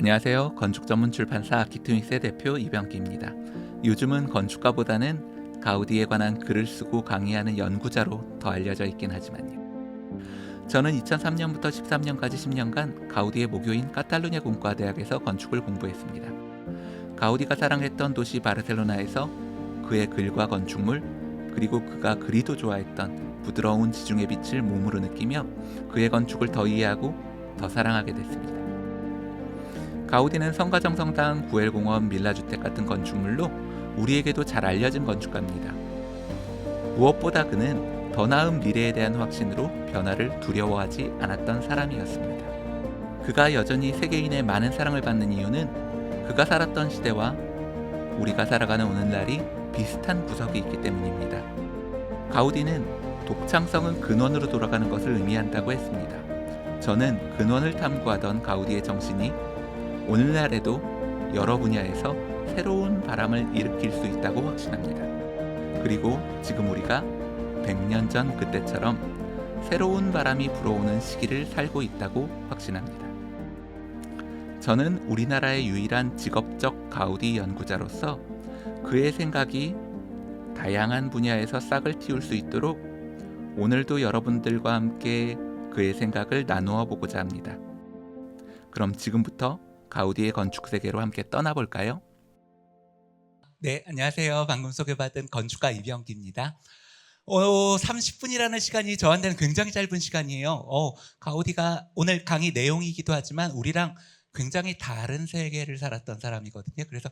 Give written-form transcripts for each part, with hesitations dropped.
안녕하세요. 건축 전문 출판사 아키트믹스의 대표 이병기입니다. 요즘은 건축가보다는 가우디에 관한 글을 쓰고 강의하는 연구자로 더 알려져 있긴 하지만요. 저는 2003년부터 13년까지 10년간 가우디의 모교인 카탈루냐 공과대학에서 건축을 공부했습니다. 가우디가 사랑했던 도시 바르셀로나에서 그의 글과 건축물, 그리고 그가 그리도 좋아했던 부드러운 지중해 빛을 몸으로 느끼며 그의 건축을 더 이해하고 더 사랑하게 됐습니다. 가우디는 성가정성당, 구엘공원, 밀라주택 같은 건축물로 우리에게도 잘 알려진 건축가입니다. 무엇보다 그는 더 나은 미래에 대한 확신으로 변화를 두려워하지 않았던 사람이었습니다. 그가 여전히 세계인의 많은 사랑을 받는 이유는 그가 살았던 시대와 우리가 살아가는 오늘날이 비슷한 구석이 있기 때문입니다. 가우디는 독창성은 근원으로 돌아가는 것을 의미한다고 했습니다. 저는 근원을 탐구하던 가우디의 정신이 오늘날에도 여러 분야에서 새로운 바람을 일으킬 수 있다고 확신합니다. 그리고 지금 우리가 100년 전 그때처럼 새로운 바람이 불어오는 시기를 살고 있다고 확신합니다. 저는 우리나라의 유일한 직업적 가우디 연구자로서 그의 생각이 다양한 분야에서 싹을 틔울 수 있도록 오늘도 여러분들과 함께 그의 생각을 나누어 보고자 합니다. 그럼 지금부터 가우디의 건축 세계로 함께 떠나볼까요? 네, 안녕하세요. 방금 소개받은 건축가 이병기입니다. 30분이라는 시간이 저한테는 굉장히 짧은 시간이에요. 가우디가 오늘 강의 내용이기도 하지만 우리랑 굉장히 다른 세계를 살았던 사람이거든요. 그래서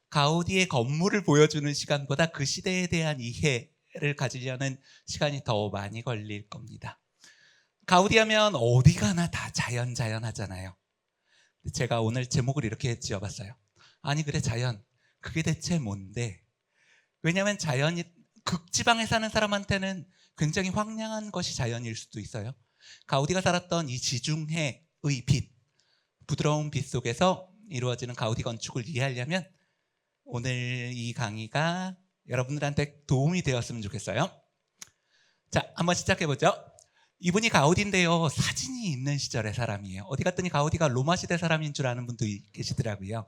가우디의 건물을 보여주는 시간보다 그 시대에 대한 이해를 가지려는 시간이 더 많이 걸릴 겁니다. 가우디 하면 어디 가나 다 자연 하잖아요. 제가 오늘 제목을 이렇게 지어봤어요. 아니 그래 자연, 그게 대체 뭔데? 왜냐하면 자연이 극지방에 사는 사람한테는 굉장히 황량한 것이 자연일 수도 있어요. 가우디가 살았던 이 지중해의 빛, 부드러운 빛 속에서 이루어지는 가우디 건축을 이해하려면 오늘 이 강의가 여러분들한테 도움이 되었으면 좋겠어요. 자, 한번 시작해보죠. 이분이 가우디인데요, 사진이 있는 시절의 사람이에요. 어디 갔더니 가우디가 로마 시대 사람인 줄 아는 분도 계시더라고요.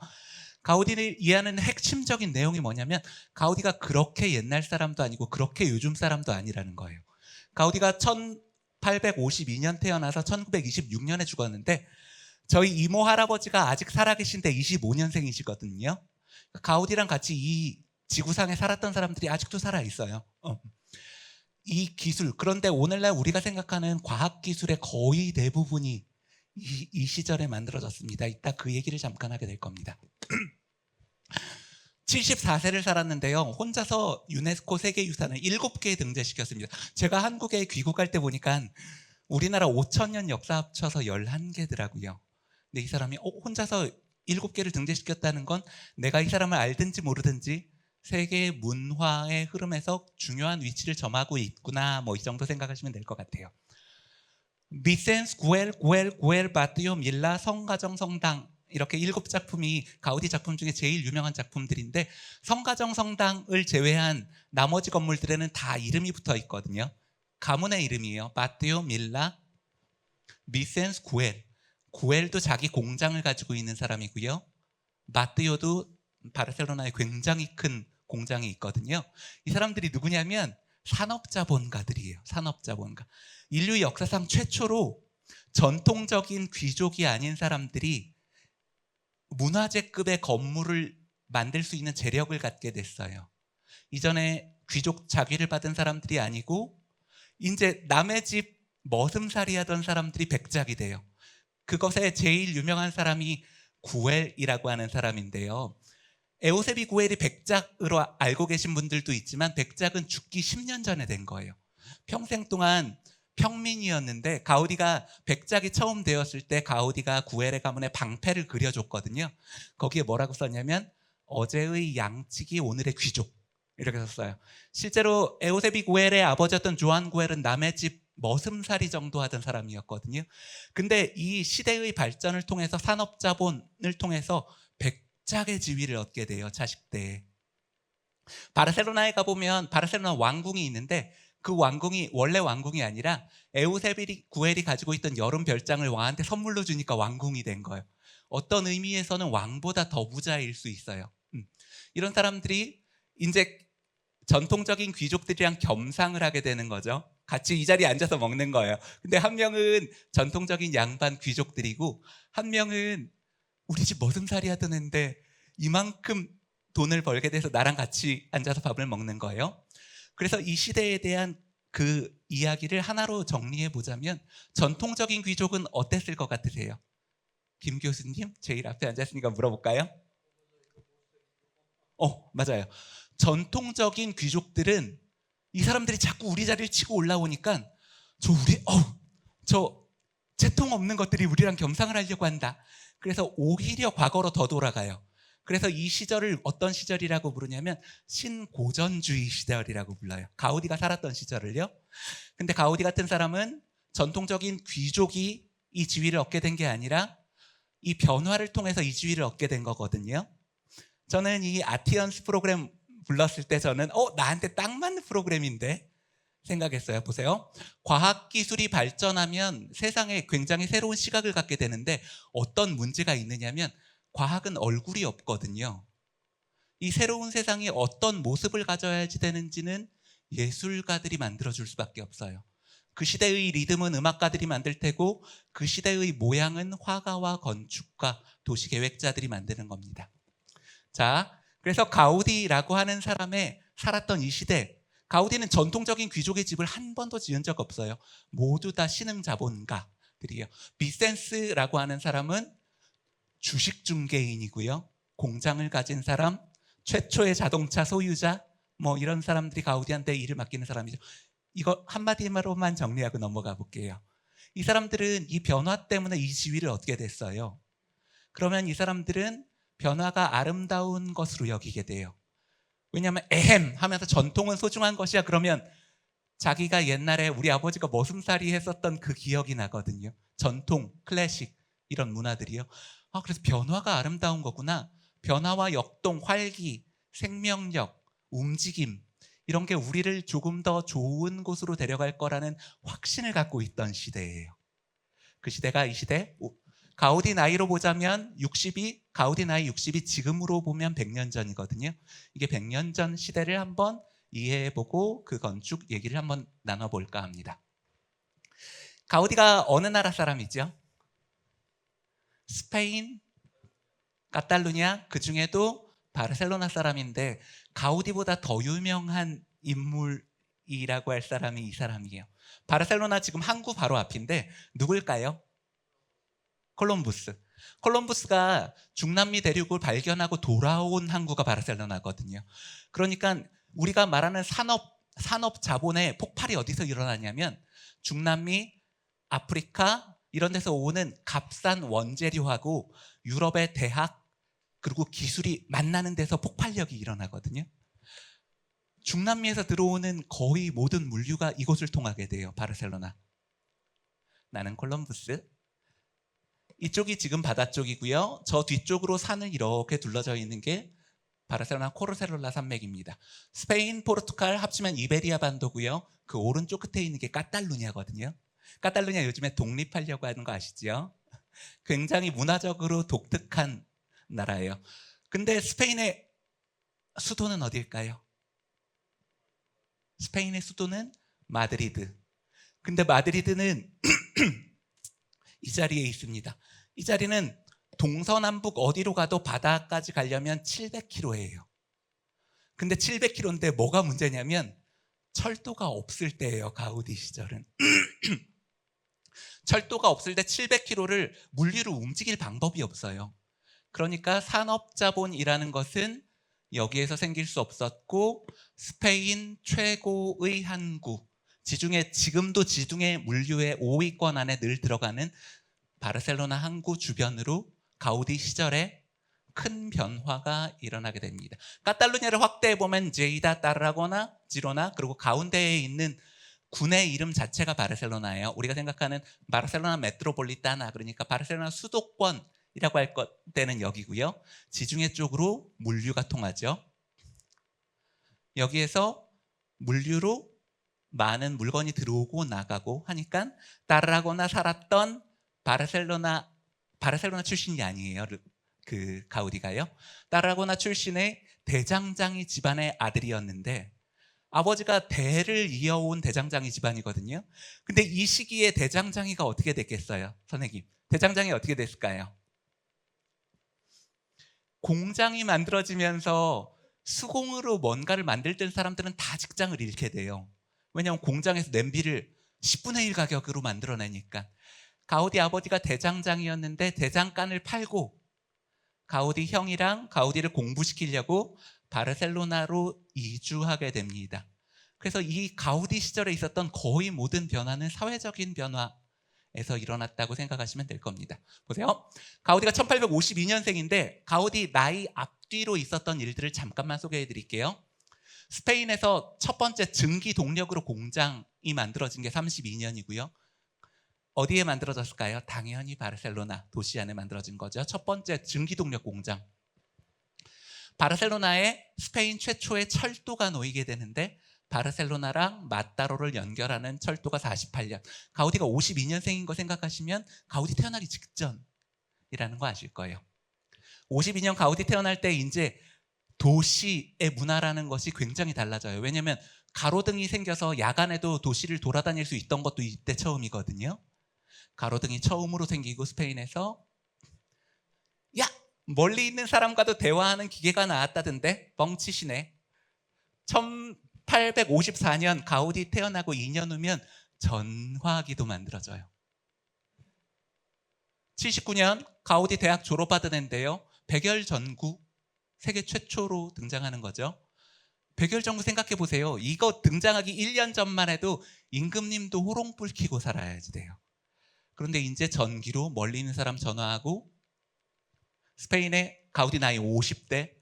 가우디를 이해하는 핵심적인 내용이 뭐냐면 가우디가 그렇게 옛날 사람도 아니고 그렇게 요즘 사람도 아니라는 거예요. 가우디가 1852년 태어나서 1926년에 죽었는데 저희 이모 할아버지가 아직 살아계신데 25년생이시거든요. 가우디랑 같이 이 지구상에 살았던 사람들이 아직도 살아있어요. 이 기술, 그런데 오늘날 우리가 생각하는 과학기술의 거의 대부분이 이 시절에 만들어졌습니다. 이따 그 얘기를 잠깐 하게 될 겁니다. 74세를 살았는데요, 혼자서 유네스코 세계유산을 7개에 등재시켰습니다. 제가 한국에 귀국할 때 보니까 우리나라 5,000년 역사 합쳐서 11개더라고요. 근데 이 사람이 혼자서 7개를 등재시켰다는 건 내가 이 사람을 알든지 모르든지 세계 문화의 흐름에서 중요한 위치를 점하고 있구나, 이 정도 생각하시면 될 것 같아요. 미센스, 구엘, 바티오, 밀라, 성가정, 성당, 이렇게 7작품이 가우디 작품 중에 제일 유명한 작품들인데 성가정, 성당을 제외한 나머지 건물들에는 다 이름이 붙어 있거든요. 가문의 이름이에요. 바티오, 밀라, 미센스, 구엘도 자기 공장을 가지고 있는 사람이고요. 바티오도 바르셀로나에 굉장히 큰 공장이 있거든요. 이 사람들이 누구냐면 산업자본가들이에요. 산업자본가. 인류 역사상 최초로 전통적인 귀족이 아닌 사람들이 문화재급의 건물을 만들 수 있는 재력을 갖게 됐어요. 이전에 귀족 자귀를 받은 사람들이 아니고 이제 남의 집 머슴살이 하던 사람들이 백작이 돼요. 그것에 제일 유명한 사람이 구엘이라고 하는 사람인데요. 에우세비 구엘이 백작으로 알고 계신 분들도 있지만 백작은 죽기 10년 전에 된 거예요. 평생 동안 평민이었는데 가우디가 백작이 처음 되었을 때 가우디가 구엘의 가문에 방패를 그려줬거든요. 거기에 뭐라고 썼냐면 어제의 양치기 오늘의 귀족, 이렇게 썼어요. 실제로 에우세비 구엘의 아버지였던 조안 구엘은 남의 집 머슴살이 정도 하던 사람이었거든요. 근데 이 시대의 발전을 통해서 산업자본을 통해서 백작의 지위를 얻게 돼요. 자식대에. 바르셀로나에 가보면 바르셀로나 왕궁이 있는데 그 왕궁이 원래 왕궁이 아니라 에우세비 구엘이 가지고 있던 여름 별장을 왕한테 선물로 주니까 왕궁이 된 거예요. 어떤 의미에서는 왕보다 더 부자일 수 있어요. 이런 사람들이 이제 전통적인 귀족들이랑 겸상을 하게 되는 거죠. 같이 이 자리에 앉아서 먹는 거예요. 근데 한 명은 전통적인 양반 귀족들이고 한 명은 우리 집 머슴살이 하던 애인데 이만큼 돈을 벌게 돼서 나랑 같이 앉아서 밥을 먹는 거예요. 그래서 이 시대에 대한 그 이야기를 하나로 정리해 보자면 전통적인 귀족은 어땠을 것 같으세요? 김 교수님, 제일 앞에 앉았으니까 물어볼까요? 맞아요. 전통적인 귀족들은 이 사람들이 자꾸 우리 자리를 치고 올라오니까 저 채통 없는 것들이 우리랑 겸상을 하려고 한다. 그래서 오히려 과거로 더 돌아가요. 그래서 이 시절을 어떤 시절이라고 부르냐면 신고전주의 시절이라고 불러요. 가우디가 살았던 시절을요. 근데 가우디 같은 사람은 전통적인 귀족이 이 지위를 얻게 된 게 아니라 이 변화를 통해서 이 지위를 얻게 된 거거든요. 저는 이 아티언스 프로그램 불렀을 때 저는 나한테 딱 맞는 프로그램인데 생각했어요. 보세요. 과학기술이 발전하면 세상에 굉장히 새로운 시각을 갖게 되는데 어떤 문제가 있느냐면 과학은 얼굴이 없거든요. 이 새로운 세상이 어떤 모습을 가져야지 되는지는 예술가들이 만들어줄 수밖에 없어요. 그 시대의 리듬은 음악가들이 만들 테고 그 시대의 모양은 화가와 건축가, 도시계획자들이 만드는 겁니다. 자, 그래서 가우디라고 하는 사람의 살았던 이 시대, 가우디는 전통적인 귀족의 집을 한 번도 지은 적 없어요. 모두 다 신흥자본가들이에요. 비센스라고 하는 사람은 주식 중개인이고요. 공장을 가진 사람, 최초의 자동차 소유자, 이런 사람들이 가우디한테 일을 맡기는 사람이죠. 이거 한마디로만 정리하고 넘어가 볼게요. 이 사람들은 이 변화 때문에 이 지위를 얻게 됐어요. 그러면 이 사람들은 변화가 아름다운 것으로 여기게 돼요. 왜냐하면 에헴 하면서 전통은 소중한 것이야. 그러면 자기가 옛날에 우리 아버지가 머슴살이 했었던 그 기억이 나거든요. 전통, 클래식 이런 문화들이요. 그래서 변화가 아름다운 거구나. 변화와 역동, 활기, 생명력, 움직임 이런 게 우리를 조금 더 좋은 곳으로 데려갈 거라는 확신을 갖고 있던 시대예요. 그 시대가 이 시대. 가우디 나이로 보자면 60이 가우디 나이 60이 지금으로 보면 100년 전이거든요. 이게 100년 전 시대를 한번 이해해보고 그 건축 얘기를 한번 나눠볼까 합니다. 가우디가 어느 나라 사람이죠? 스페인, 카탈루냐, 그 중에도 바르셀로나 사람인데 가우디보다 더 유명한 인물이라고 할 사람이 이 사람이에요. 바르셀로나 지금 항구 바로 앞인데 누굴까요? 콜럼부스가 중남미 대륙을 발견하고 돌아온 항구가 바르셀로나거든요. 그러니까 우리가 말하는 산업 자본의 폭발이 어디서 일어나냐면 중남미, 아프리카 이런 데서 오는 값싼 원재료하고 유럽의 대학 그리고 기술이 만나는 데서 폭발력이 일어나거든요. 중남미에서 들어오는 거의 모든 물류가 이곳을 통하게 돼요. 바르셀로나. 나는 콜럼부스. 이쪽이 지금 바다 쪽이고요. 저 뒤쪽으로 산을 이렇게 둘러져 있는 게 바르셀로나 코르세롤라 산맥입니다. 스페인, 포르투갈 합치면 이베리아 반도고요. 그 오른쪽 끝에 있는 게 카탈루냐거든요. 카탈루냐 요즘에 독립하려고 하는 거 아시죠? 굉장히 문화적으로 독특한 나라예요. 근데 스페인의 수도는 어딜까요? 스페인의 수도는 마드리드. 근데 마드리드는 이 자리에 있습니다. 이 자리는 동서남북 어디로 가도 바다까지 가려면 700km예요. 근데 700km인데 뭐가 문제냐면 철도가 없을 때예요. 가우디 시절은. 철도가 없을 때 700km를 물리로 움직일 방법이 없어요. 그러니까 산업자본이라는 것은 여기에서 생길 수 없었고 스페인 최고의 항구, 지금도 지중해 물류의 5위권 안에 늘 들어가는 바르셀로나 항구 주변으로 가우디 시절에 큰 변화가 일어나게 됩니다. 카탈루냐를 확대해보면 제이다, 따라고나, 지로나 그리고 가운데에 있는 군의 이름 자체가 바르셀로나예요. 우리가 생각하는 바르셀로나 메트로폴리타나 그러니까 바르셀로나 수도권이라고 할 때는 여기고요. 지중해 쪽으로 물류가 통하죠. 여기에서 물류로 많은 물건이 들어오고 나가고 하니까 따라고나 살았던 바르셀로나 바르셀로나 출신이 아니에요. 그 가우디가요. 따라고나 출신의 대장장이 집안의 아들이었는데 아버지가 대를 이어온 대장장이 집안이거든요. 근데 이 시기에 대장장이가 어떻게 됐겠어요? 선생님, 대장장이 어떻게 됐을까요? 공장이 만들어지면서 수공으로 뭔가를 만들던 사람들은 다 직장을 잃게 돼요. 왜냐하면 공장에서 냄비를 10분의 1 가격으로 만들어내니까. 가우디 아버지가 대장장이었는데 대장간을 팔고 가우디 형이랑 가우디를 공부시키려고 바르셀로나로 이주하게 됩니다. 그래서 이 가우디 시절에 있었던 거의 모든 변화는 사회적인 변화에서 일어났다고 생각하시면 될 겁니다. 보세요. 가우디가 1852년생인데 가우디 나이 앞뒤로 있었던 일들을 잠깐만 소개해 드릴게요. 스페인에서 첫 번째 증기 동력으로 공장이 만들어진 게 32년이고요. 어디에 만들어졌을까요? 당연히 바르셀로나 도시 안에 만들어진 거죠. 첫 번째 증기동력 공장. 바르셀로나에 스페인 최초의 철도가 놓이게 되는데 바르셀로나랑 마따로를 연결하는 철도가 48년. 가우디가 52년생인 거 생각하시면 가우디 태어나기 직전이라는 거 아실 거예요. 52년 가우디 태어날 때 이제 도시의 문화라는 것이 굉장히 달라져요. 왜냐하면 가로등이 생겨서 야간에도 도시를 돌아다닐 수 있던 것도 이때 처음이거든요. 가로등이 처음으로 생기고 스페인에서 야! 멀리 있는 사람과도 대화하는 기계가 나왔다던데 뻥치시네. 1854년 가우디 태어나고 2년 후면 전화기도 만들어져요. 79년 가우디 대학 졸업하던 해인데요. 백열전구 세계 최초로 등장하는 거죠. 백열전구 생각해 보세요. 이거 등장하기 1년 전만 해도 임금님도 호롱불 켜고 살아야지 돼요. 그런데 이제 전기로 멀리 있는 사람 전화하고 스페인의 가우디 나이 50대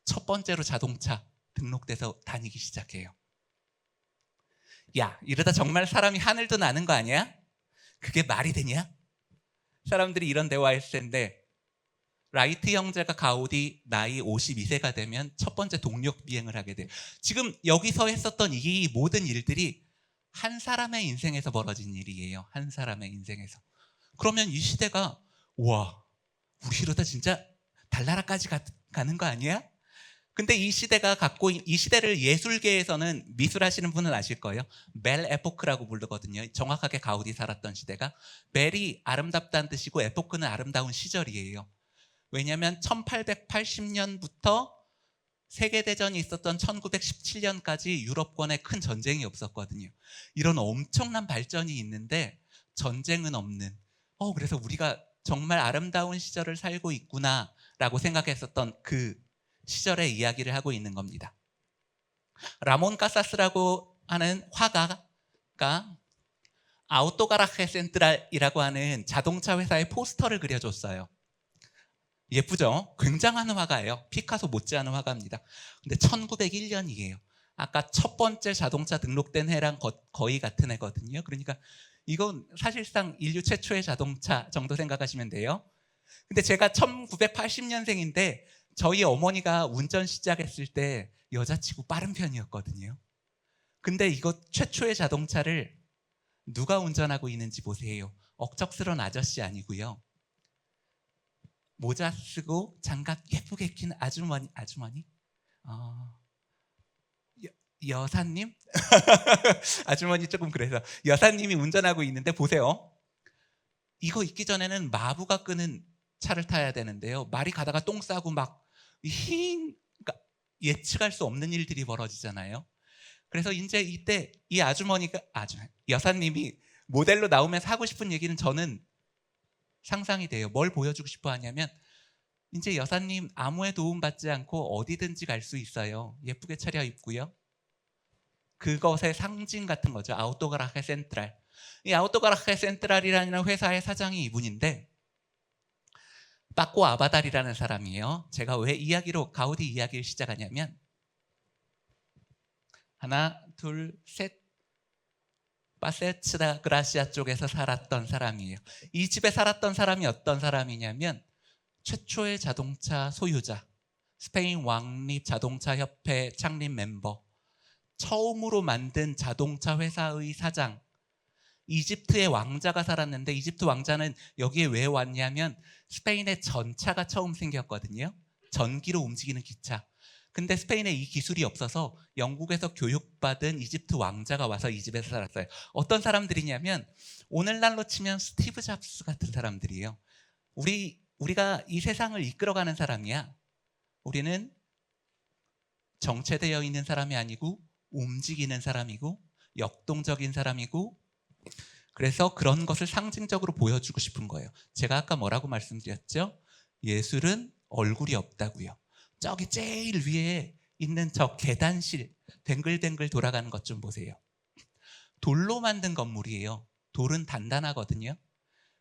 첫 번째로 자동차 등록돼서 다니기 시작해요. 야, 이러다 정말 사람이 하늘도 나는 거 아니야? 그게 말이 되냐? 사람들이 이런 대화했을 텐데 라이트 형제가 가우디 나이 52세가 되면 첫 번째 동력 비행을 하게 돼요. 지금 여기서 했었던 이 모든 일들이 한 사람의 인생에서 벌어진 일이에요. 한 사람의 인생에서. 그러면 이 시대가 와, 우리 이러다 진짜 달나라까지 가는 거 아니야? 근데 이 시대가 갖고 이 시대를 예술계에서는 미술하시는 분은 아실 거예요. 벨 에포크라고 부르거든요. 정확하게 가우디 살았던 시대가. 벨이 아름답다는 뜻이고 에포크는 아름다운 시절이에요. 왜냐하면 1880년부터 세계대전이 있었던 1917년까지 유럽권에 큰 전쟁이 없었거든요. 이런 엄청난 발전이 있는데 전쟁은 없는. 그래서 우리가 정말 아름다운 시절을 살고 있구나라고 생각했었던 그 시절의 이야기를 하고 있는 겁니다. 라몬 카사스라고 하는 화가가 아우토가라헤 센트랄이라고 하는 자동차 회사의 포스터를 그려줬어요. 예쁘죠? 굉장한 화가예요. 피카소 못지않은 화가입니다. 근데 1901년이에요. 아까 첫 번째 자동차 등록된 해랑 거의 같은 해거든요. 그러니까 이건 사실상 인류 최초의 자동차 정도 생각하시면 돼요. 근데 제가 1980년생인데 저희 어머니가 운전 시작했을 때 여자치고 빠른 편이었거든요. 근데 이거 최초의 자동차를 누가 운전하고 있는지 보세요. 억척스러운 아저씨 아니고요. 모자 쓰고 장갑 예쁘게 낀 아주머니? 여사님? 아주머니 조금 그래서 여사님이 운전하고 있는데 보세요. 이거 있기 전에는 마부가 끄는 차를 타야 되는데요. 말이 가다가 똥 싸고 막 그러니까 예측할 수 없는 일들이 벌어지잖아요. 그래서 이제 이때 이 여사님이 모델로 나오면서 하고 싶은 얘기는 저는 상상이 돼요. 뭘 보여주고 싶어 하냐면 이제 여사님 아무의 도움 받지 않고 어디든지 갈 수 있어요. 예쁘게 차려입고요. 그것의 상징 같은 거죠. 아우토가라헤 센트랄. 이 아우토가라헤 센트랄이라는 회사의 사장이 이분인데 빠꼬 아바달이라는 사람이에요. 제가 왜 가우디 이야기를 시작하냐면 하나, 둘, 셋 파세츠다 그라시아 쪽에서 살았던 사람이에요. 이 집에 살았던 사람이 어떤 사람이냐면 최초의 자동차 소유자, 스페인 왕립 자동차 협회 창립 멤버, 처음으로 만든 자동차 회사의 사장, 이집트의 왕자가 살았는데 이집트 왕자는 여기에 왜 왔냐면 스페인에 전차가 처음 생겼거든요. 전기로 움직이는 기차. 근데 스페인에 이 기술이 없어서 영국에서 교육받은 이집트 왕자가 와서 이 집에서 살았어요. 어떤 사람들이냐면 오늘날로 치면 스티브 잡스 같은 사람들이에요. 우리가 이 세상을 이끌어가는 사람이야. 우리는 정체되어 있는 사람이 아니고 움직이는 사람이고 역동적인 사람이고, 그래서 그런 것을 상징적으로 보여주고 싶은 거예요. 제가 아까 뭐라고 말씀드렸죠? 예술은 얼굴이 없다고요. 저기 제일 위에 있는 저 계단실 댕글댕글 돌아가는 것 좀 보세요. 돌로 만든 건물이에요. 돌은 단단하거든요.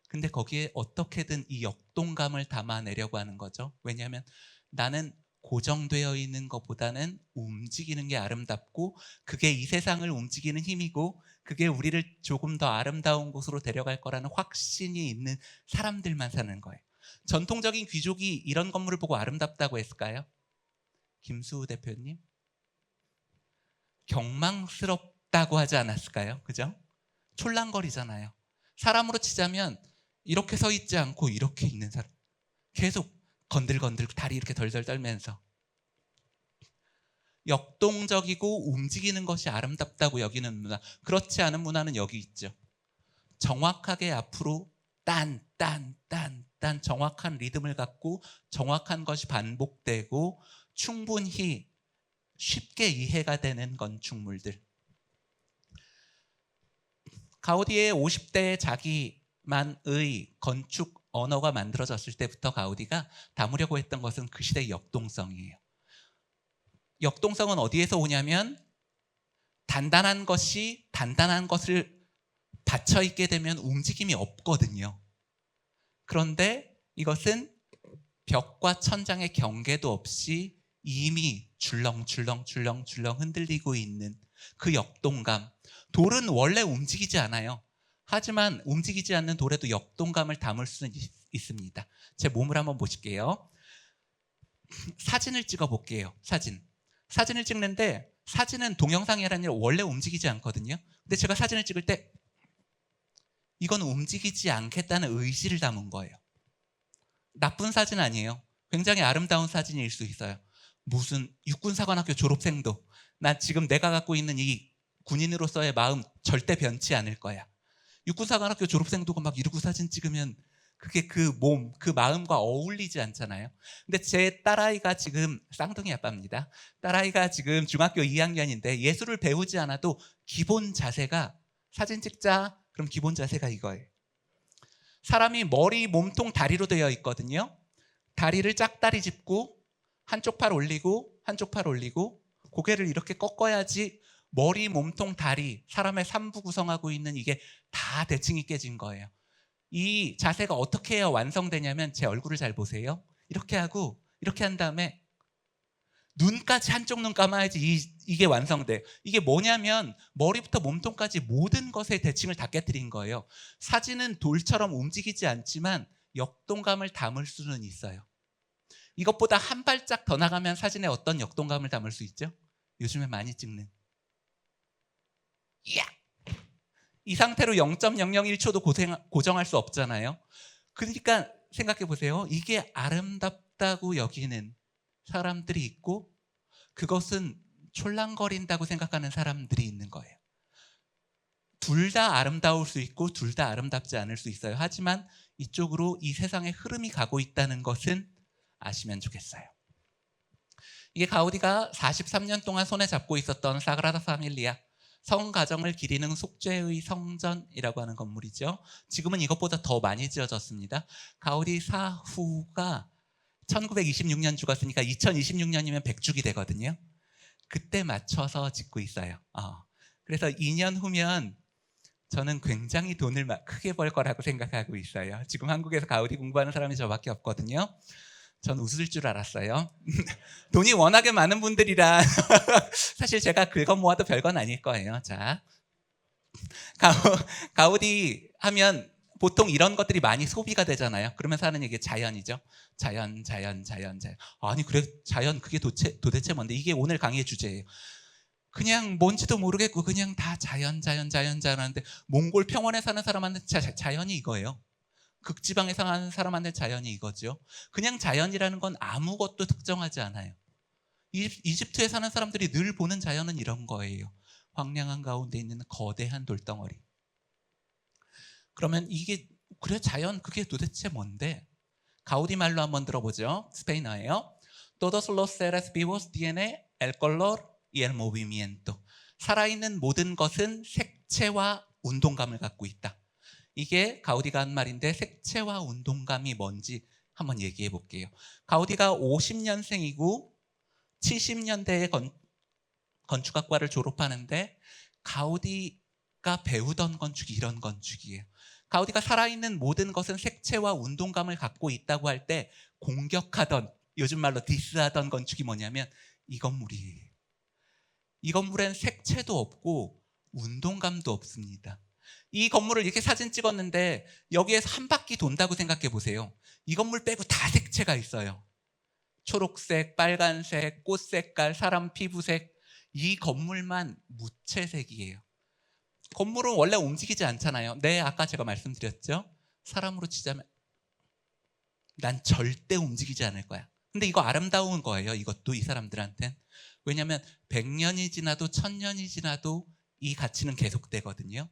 근데 거기에 어떻게든 이 역동감을 담아내려고 하는 거죠. 왜냐하면 나는 고정되어 있는 것보다는 움직이는 게 아름답고, 그게 이 세상을 움직이는 힘이고, 그게 우리를 조금 더 아름다운 곳으로 데려갈 거라는 확신이 있는 사람들만 사는 거예요. 전통적인 귀족이 이런 건물을 보고 아름답다고 했을까요? 김수우 대표님? 경망스럽다고 하지 않았을까요? 그죠? 촐랑거리잖아요. 사람으로 치자면 이렇게 서 있지 않고 이렇게 있는 사람, 계속 건들건들 다리 이렇게 덜덜 떨면서 역동적이고 움직이는 것이 아름답다고 여기는 문화. 그렇지 않은 문화는 여기 있죠. 정확하게 앞으로 딴 정확한 리듬을 갖고 정확한 것이 반복되고 충분히 쉽게 이해가 되는 건축물들. 가우디의 50대 자기만의 건축 언어가 만들어졌을 때부터 가우디가 담으려고 했던 것은 그 시대의 역동성이에요. 역동성은 어디에서 오냐면 단단한 것이 단단한 것을 받쳐 있게 되면 움직임이 없거든요. 그런데 이것은 벽과 천장의 경계도 없이 이미 줄렁줄렁 흔들리고 있는 그 역동감. 돌은 원래 움직이지 않아요. 하지만 움직이지 않는 돌에도 역동감을 담을 수는 있습니다. 제 몸을 한번 보실게요. 사진을 찍어 볼게요. 사진을 찍는데 사진은 동영상이 아니라 원래 움직이지 않거든요. 근데 제가 사진을 찍을 때 이건 움직이지 않겠다는 의지를 담은 거예요. 나쁜 사진 아니에요. 굉장히 아름다운 사진일 수 있어요. 무슨 육군사관학교 졸업생도 나 지금 내가 갖고 있는 이 군인으로서의 마음 절대 변치 않을 거야. 육군사관학교 졸업생도 막 이러고 사진 찍으면 그게 그 몸, 그 마음과 어울리지 않잖아요. 근데 제 딸아이가 지금 쌍둥이 아빠입니다. 딸아이가 지금 중학교 2학년인데 예술을 배우지 않아도 기본 자세가, 사진 찍자 그럼 기본 자세가 이거예요. 사람이 머리, 몸통, 다리로 되어 있거든요. 다리를 짝다리 짚고 한쪽 팔 올리고 한쪽 팔 올리고 고개를 이렇게 꺾어야지 머리, 몸통, 다리, 사람의 삼부 구성하고 있는 이게 다 대칭이 깨진 거예요. 이 자세가 어떻게 해야 완성되냐면 제 얼굴을 잘 보세요. 이렇게 하고 이렇게 한 다음에 눈까지 한쪽 눈 감아야지 이게 완성돼. 이게 뭐냐면 머리부터 몸통까지 모든 것의 대칭을 다 깨뜨린 거예요. 사진은 돌처럼 움직이지 않지만 역동감을 담을 수는 있어요. 이것보다 한 발짝 더 나가면 사진에 어떤 역동감을 담을 수 있죠? 요즘에 많이 찍는 이야! 이 상태로 0.001초도 고정할 수 없잖아요. 그러니까 생각해 보세요. 이게 아름답다고 여기는 사람들이 있고 그것은 촐랑거린다고 생각하는 사람들이 있는 거예요. 둘 다 아름다울 수 있고 둘 다 아름답지 않을 수 있어요. 하지만 이쪽으로 이 세상의 흐름이 가고 있다는 것은 아시면 좋겠어요. 이게 가우디가 43년 동안 손에 잡고 있었던 사그라다 파밀리아, 성가정을 기리는 속죄의 성전이라고 하는 건물이죠. 지금은 이것보다 더 많이 지어졌습니다. 가우디 사후가 1926년 죽었으니까 2026년이면 100주기 되거든요. 그때 맞춰서 짓고 있어요. 그래서 2년 후면 저는 굉장히 돈을 크게 벌 거라고 생각하고 있어요. 지금 한국에서 가우디 공부하는 사람이 저밖에 없거든요. 전 웃을 줄 알았어요. 돈이 워낙에 많은 분들이라 사실 제가 긁어 모아도 별건 아닐 거예요. 자, 가우디 하면 보통 이런 것들이 많이 소비가 되잖아요. 그러면서 하는 얘기 자연이죠. 자연. 아니 그래 자연 그게 도대체 뭔데? 이게 오늘 강의의 주제예요. 그냥 뭔지도 모르겠고 그냥 다 자연 하는데 몽골 평원에 사는 사람한테 자연이 이거예요. 극지방에 사는 사람한테 자연이 이거죠. 그냥 자연이라는 건 아무것도 특정하지 않아요. 이집트에 사는 사람들이 늘 보는 자연은 이런 거예요. 황량한 가운데 있는 거대한 돌덩어리. 그러면 이게 그래 자연 그게 도대체 뭔데? 가우디 말로 한번 들어보죠. 스페인어예요. Todos los seres vivos tiene el color y el movimiento. 살아있는 모든 것은 색채와 운동감을 갖고 있다. 이게 가우디가 한 말인데 색채와 운동감이 뭔지 한번 얘기해 볼게요. 가우디가 50년생이고 70년대에 건축학과를 졸업하는데 가우디가 배우던 건축이 이런 건축이에요. 가우디가 살아있는 모든 것은 색채와 운동감을 갖고 있다고 할 때 공격하던 요즘 말로 디스하던 건축이 뭐냐면 이 건물이에요. 이 건물엔 색채도 없고 운동감도 없습니다. 이 건물을 이렇게 사진 찍었는데 여기에서 한 바퀴 돈다고 생각해 보세요. 이 건물 빼고 다 색채가 있어요. 초록색, 빨간색, 꽃 색깔, 사람 피부색. 이 건물만 무채색이에요. 건물은 원래 움직이지 않잖아요. 네, 아까 제가 말씀드렸죠. 사람으로 치자면 난 절대 움직이지 않을 거야. 근데 이거 아름다운 거예요. 이것도 이 사람들한텐. 왜냐하면 100년이 지나도 1000년이 지나도 이 가치는 계속되거든요.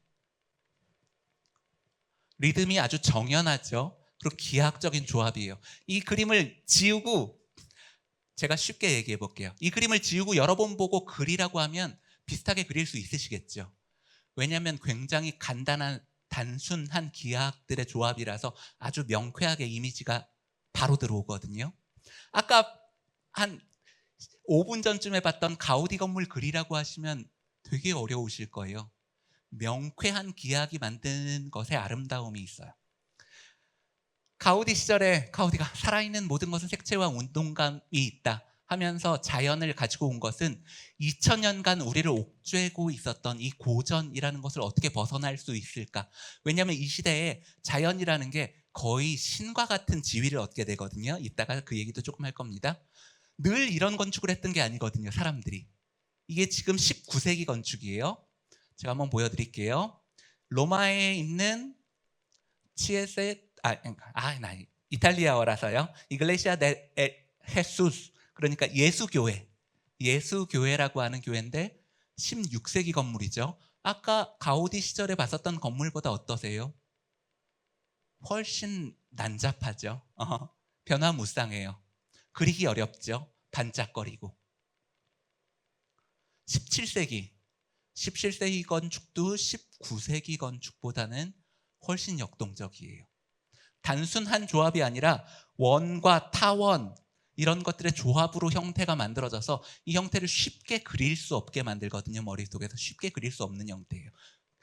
리듬이 아주 정연하죠. 그리고 기하학적인 조합이에요. 이 그림을 지우고 제가 쉽게 얘기해 볼게요. 이 그림을 지우고 여러 번 보고 그리라고 하면 비슷하게 그릴 수 있으시겠죠. 왜냐하면 굉장히 간단한 단순한 기하학들의 조합이라서 아주 명쾌하게 이미지가 바로 들어오거든요. 아까 한 5분 전쯤에 봤던 가우디 건물 그리라고 하시면 되게 어려우실 거예요. 명쾌한 기하학이 만든 것에 아름다움이 있어요. 가우디 시절에 가우디가 살아있는 모든 것은 색채와 운동감이 있다 하면서 자연을 가지고 온 것은 2000년간 우리를 옥죄고 있었던 이 고전이라는 것을 어떻게 벗어날 수 있을까? 왜냐하면 이 시대에 자연이라는 게 거의 신과 같은 지위를 얻게 되거든요. 이따가 그 얘기도 조금 할 겁니다. 늘 이런 건축을 했던 게 아니거든요. 사람들이. 이게 지금 19세기 건축이에요. 제가 한번 보여드릴게요. 로마에 있는 이탈리아어라서요. 이글레시아 데 헤수스, 그러니까 예수교회라고 하는 교회인데 16세기 건물이죠. 아까 가우디 시절에 봤었던 건물보다 어떠세요? 훨씬 난잡하죠. 변화무쌍해요. 그리기 어렵죠. 반짝거리고. 17세기 건축도 19세기 건축보다는 훨씬 역동적이에요. 단순한 조합이 아니라 원과 타원 이런 것들의 조합으로 형태가 만들어져서 이 형태를 쉽게 그릴 수 없게 만들거든요. 머릿속에서 쉽게 그릴 수 없는 형태예요.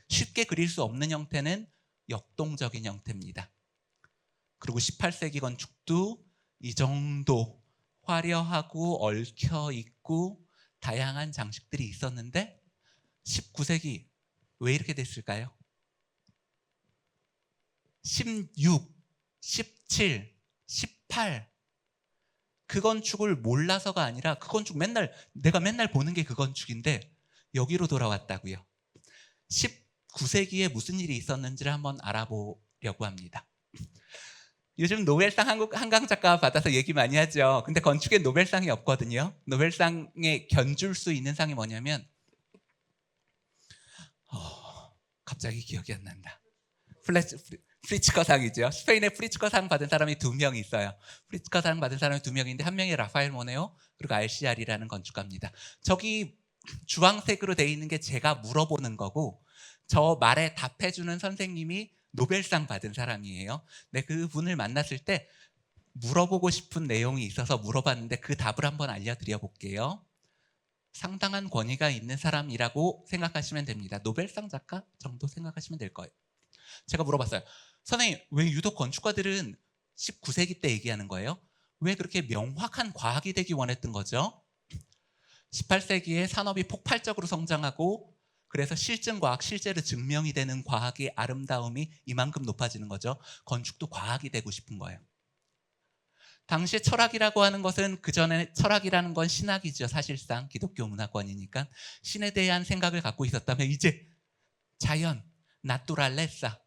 쉽게 그릴 수 없는 형태는 역동적인 형태입니다. 그리고 18세기 건축도 이 정도 화려하고 얽혀있고 다양한 장식들이 있었는데 19세기 왜 이렇게 됐을까요? 16, 17, 18 그 건축을 몰라서가 아니라 그 건축 내가 맨날 보는 게 그 건축인데 여기로 돌아왔다고요. 19세기에 무슨 일이 있었는지를 한번 알아보려고 합니다. 요즘 노벨상 한강 작가 받아서 얘기 많이 하죠. 근데 건축에 노벨상이 없거든요. 노벨상에 견줄 수 있는 상이 뭐냐면 갑자기 기억이 안 난다. 프리츠커상이죠. 스페인의 프리츠커상 받은 사람이 2명 있어요. 프리츠커상 받은 사람이 2명인데 한 명이 라파엘 모네오 그리고 알시아리라는 건축가입니다. 저기 주황색으로 돼 있는 게 제가 물어보는 거고 저 말에 답해주는 선생님이 노벨상 받은 사람이에요. 네, 그분을 만났을 때 물어보고 싶은 내용이 있어서 물어봤는데 그 답을 한번 알려드려 볼게요. 상당한 권위가 있는 사람이라고 생각하시면 됩니다. 노벨상 작가 정도 생각하시면 될 거예요. 제가 물어봤어요. 선생님, 왜 유독 건축가들은 19세기 때 얘기하는 거예요? 왜 그렇게 명확한 과학이 되기 원했던 거죠? 18세기에 산업이 폭발적으로 성장하고 그래서 실증과학, 실제로 증명이 되는 과학의 아름다움이 이만큼 높아지는 거죠. 건축도 과학이 되고 싶은 거예요. 당시에 철학이라고 하는 것은 그전에 철학이라는 건 신학이죠. 사실상 기독교 문화권이니까 신에 대한 생각을 갖고 있었다면 이제 자연, 나뚜랄레사,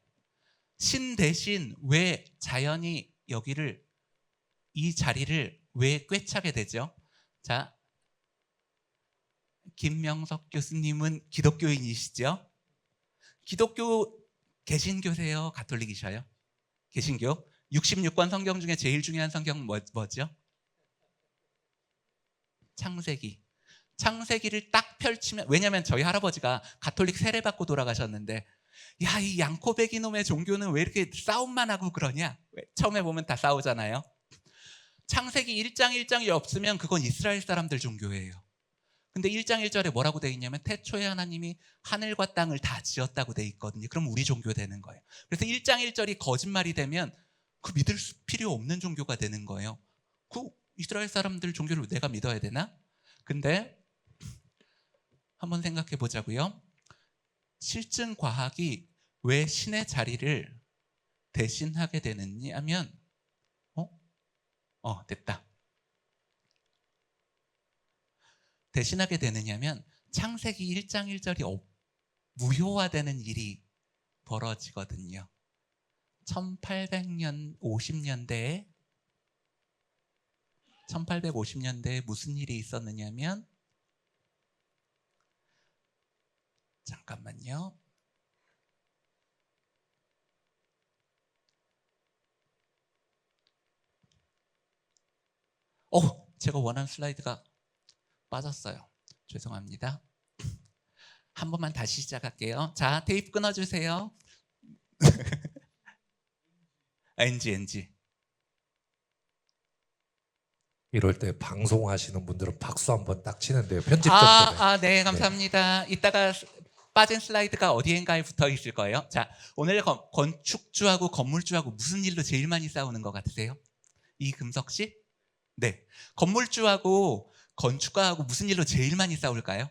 신 대신 왜 자연이 여기를 이 자리를 왜 꿰차게 되죠? 자, 김명석 교수님은 기독교인이시죠? 기독교 개신교세요? 가톨릭이셔요? 개신교? 66권 성경 중에 제일 중요한 성경은 뭐죠? 창세기. 창세기를 딱 펼치면, 왜냐면 저희 할아버지가 가톨릭 세례받고 돌아가셨는데, 야, 이 양코배기 놈의 종교는 왜 이렇게 싸움만 하고 그러냐? 처음에 보면 다 싸우잖아요. 창세기 1장 1장이 없으면 그건 이스라엘 사람들 종교예요. 근데 1장 1절에 뭐라고 돼 있냐면 태초에 하나님이 하늘과 땅을 다 지었다고 돼 있거든요. 그럼 우리 종교 되는 거예요. 그래서 1장 1절이 거짓말이 되면 그 믿을 필요 없는 종교가 되는 거예요. 그 이스라엘 사람들 종교를 내가 믿어야 되나? 근데 한번 생각해 보자고요. 실증 과학이 왜 신의 자리를 대신하게 되느냐 하면 됐다. 대신하게 되느냐면 창세기 1장 1절이 무효화되는 일이 벌어지거든요. 1850년대에 무슨 일이 있었느냐면 잠깐만요. 제가 원하는 슬라이드가 빠졌어요. 죄송합니다. 한 번만 다시 시작할게요. 자, 테이프 끊어주세요. NG. 이럴 때 방송하시는 분들은 박수 한번 딱 치는데요. 편집점들에. 네, 감사합니다. 이따가 빠진 슬라이드가 어디엔가에 붙어 있을 거예요. 자, 오늘 건축주하고 건물주하고 무슨 일로 제일 많이 싸우는 것 같으세요? 이금석 씨? 네. 건물주하고 건축가하고 무슨 일로 제일 많이 싸울까요?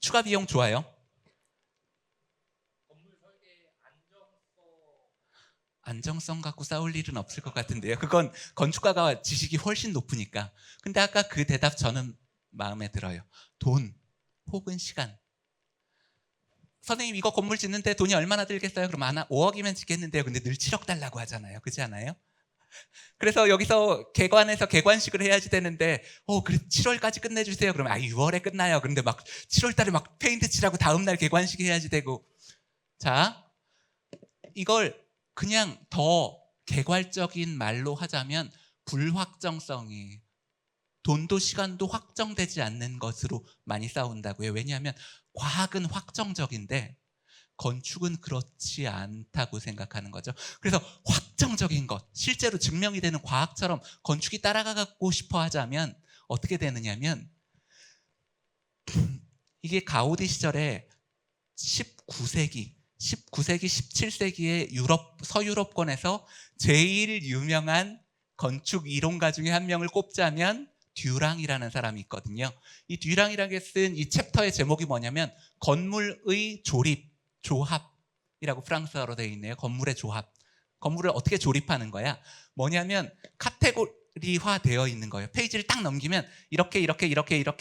추가 비용 좋아요. 안정성 갖고 싸울 일은 없을 것 같은데요. 그건 건축가가 지식이 훨씬 높으니까. 근데 아까 그 대답 저는 마음에 들어요. 돈 혹은 시간. 선생님 이거 건물 짓는데 돈이 얼마나 들겠어요? 그럼 5억이면 짓겠는데요. 근데 늘 7억 달라고 하잖아요. 그렇지 않아요? 그래서 여기서 개관해서 개관식을 해야지 되는데 그래 7월까지 끝내주세요. 그러면 6월에 끝나요. 그런데 막 7월 달에 막 페인트 칠하고 다음날 개관식 해야지 되고. 자, 이걸 그냥 더 개괄적인 말로 하자면 불확정성이, 돈도 시간도 확정되지 않는 것으로 많이 싸운다고요. 왜냐하면 과학은 확정적인데 건축은 그렇지 않다고 생각하는 거죠. 그래서 확정적인 것, 실제로 증명이 되는 과학처럼 건축이 따라가고 싶어 하자면 어떻게 되느냐면 이게 가우디 시절에 19세기, 17세기의 서유럽권에서 제일 유명한 건축 이론가 중에 한 명을 꼽자면 듀랑이라는 사람이 있거든요. 이 듀랑이라게 쓴 이 챕터의 제목이 뭐냐면 건물의 조합이라고 프랑스어로 되어 있네요. 건물의 조합. 건물을 어떻게 조립하는 거야? 뭐냐면 카테고리화 되어 있는 거예요. 페이지를 딱 넘기면 이렇게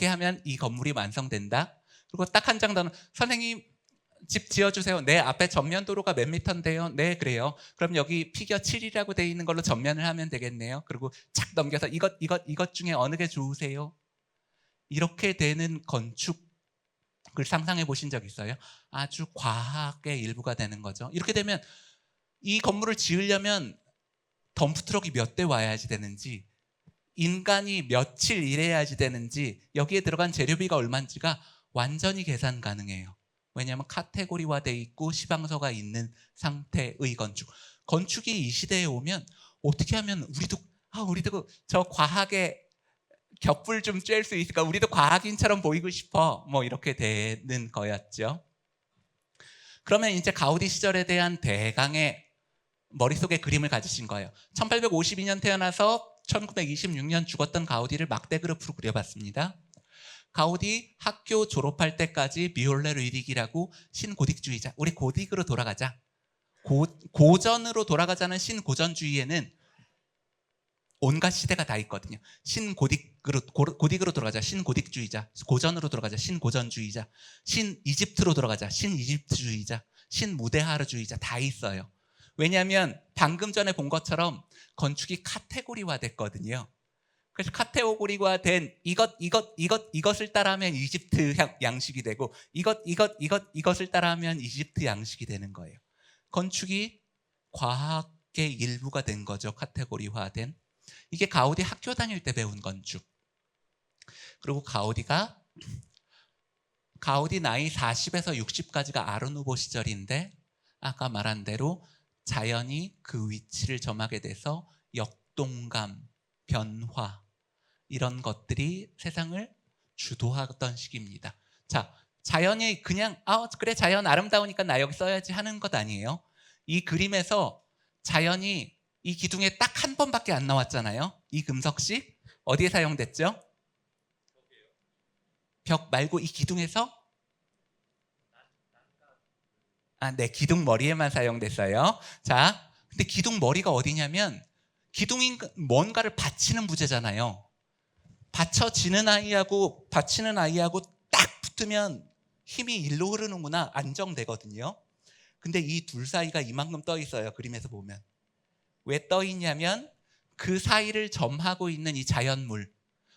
하면 이 건물이 완성된다. 그리고 딱 한 장 더, 선생님 집 지어주세요. 네, 앞에 전면 도로가 몇 미터인데요? 네, 그래요. 그럼 여기 피겨 7이라고 되어 있는 걸로 전면을 하면 되겠네요. 그리고 착 넘겨서 이것 중에 어느 게 좋으세요? 이렇게 되는 건축을 상상해 보신 적 있어요? 아주 과학의 일부가 되는 거죠. 이렇게 되면 이 건물을 지으려면 덤프트럭이 몇 대 와야지 되는지, 인간이 며칠 일해야지 되는지, 여기에 들어간 재료비가 얼마인지가 완전히 계산 가능해요. 왜냐하면 카테고리화되어 있고 시방서가 있는 상태의 건축이 이 시대에 오면 어떻게 하면 우리도 저 과학의 격불 좀 쬐을 수 있을까? 우리도 과학인처럼 보이고 싶어. 이렇게 되는 거였죠. 그러면 이제 가우디 시절에 대한 대강의 머릿속에 그림을 가지신 거예요. 1852년 태어나서 1926년 죽었던 가우디를 막대 그래프로 그려봤습니다. 가우디 학교 졸업할 때까지 미올레 르딕이라고 신고딕주의자, 우리 고딕으로 돌아가자. 고전으로 돌아가자는 신고전주의에는 온갖 시대가 다 있거든요. 고딕으로 돌아가자, 신고딕주의자. 고전으로 돌아가자, 신고전주의자. 신이집트로 돌아가자, 신이집트주의자. 신무대하르주의자. 다 있어요. 왜냐하면 방금 전에 본 것처럼 건축이 카테고리화 됐거든요. 그래서 카테고리화 된 이것을 따라하면 이집트 양식이 되고 이것을 따라하면 이집트 양식이 되는 거예요. 건축이 과학의 일부가 된 거죠. 카테고리화된. 이게 가우디 학교 다닐 때 배운 건축. 그리고 가우디 나이 40에서 60까지가 아르누보 시절인데 아까 말한 대로 자연이 그 위치를 점하게 돼서 역동감, 변화 이런 것들이 세상을 주도하던 시기입니다. 자, 자연이 그냥 그래 자연 아름다우니까 나 여기 써야지 하는 것 아니에요. 이 그림에서 자연이 이 기둥에 딱 한 번밖에 안 나왔잖아요. 이 금석씨 어디에 사용됐죠? 벽 말고 이 기둥에서 네, 기둥 머리에만 사용됐어요. 자, 근데 기둥 머리가 어디냐면 기둥이 뭔가를 받치는 부재잖아요. 받쳐지는 아이하고 받치는 아이하고 딱 붙으면 힘이 일로 흐르는구나 안정되거든요. 근데 이 둘 사이가 이만큼 떠 있어요. 그림에서 보면. 왜 떠 있냐면 그 사이를 점하고 있는 이 자연물,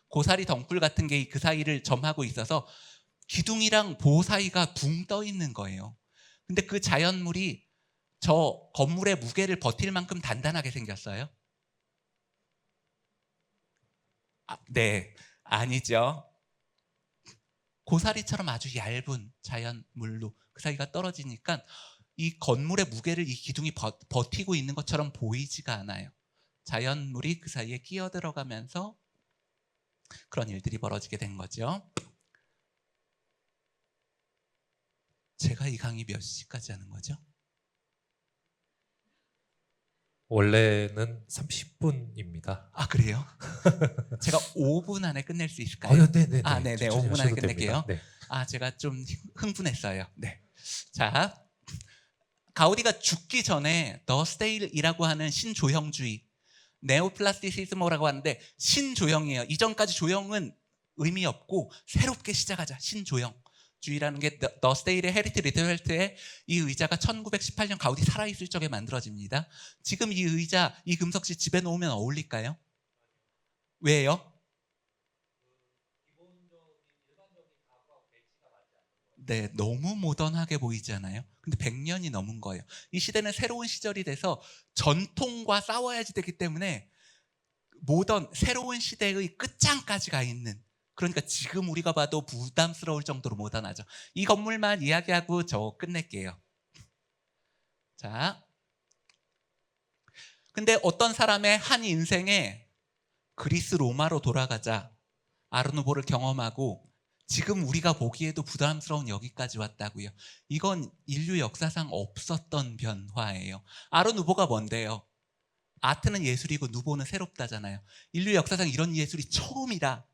고사리 덩굴 같은 게 그 사이를 점하고 있어서 기둥이랑 보 사이가 붕 떠 있는 거예요. 근데 그 자연물이 저 건물의 무게를 버틸 만큼 단단하게 생겼어요? 네, 아니죠. 고사리처럼 아주 얇은 자연물로 그 사이가 떨어지니까 이 건물의 무게를 이 기둥이 버티고 있는 것처럼 보이지가 않아요. 자연물이 그 사이에 끼어 들어가면서 그런 일들이 벌어지게 된 거죠. 제가 이 강의 몇 시까지 하는 거죠? 원래는 30분입니다. 그래요? 제가 5분 안에 끝낼 수 있을까요? 네네. 네네. 천천히 5분 안에 하셔도 끝낼게요. 됩니다. 네. 제가 좀 흥분했어요. 네. 자, 가우디가 죽기 전에 더 스테일이라고 하는 신조형주의, 네오플라스티시즘이라고 하는데 신조형이에요. 이전까지 조형은 의미 없고 새롭게 시작하자. 신조형주의라는 게 더 스테일의 헤리트 리트웰트의 이 의자가 1918년 가우디 살아있을 적에 만들어집니다. 지금 이 의자, 이 금석씨 집에 놓으면 어울릴까요? 왜요? 네, 너무 모던하게 보이지 않아요? 근데 100년이 넘은 거예요. 이 시대는 새로운 시절이 돼서 전통과 싸워야지 되기 때문에 새로운 시대의 끝장까지 가 있는, 그러니까 지금 우리가 봐도 부담스러울 정도로 모던하죠. 이 건물만 이야기하고 저 끝낼게요. 자, 근데 어떤 사람의 한 인생에 그리스 로마로 돌아가자 아르누보를 경험하고 지금 우리가 보기에도 부담스러운 여기까지 왔다고요. 이건 인류 역사상 없었던 변화예요. 아르누보가 뭔데요? 아트는 예술이고 누보는 새롭다잖아요. 인류 역사상 이런 예술이 처음이라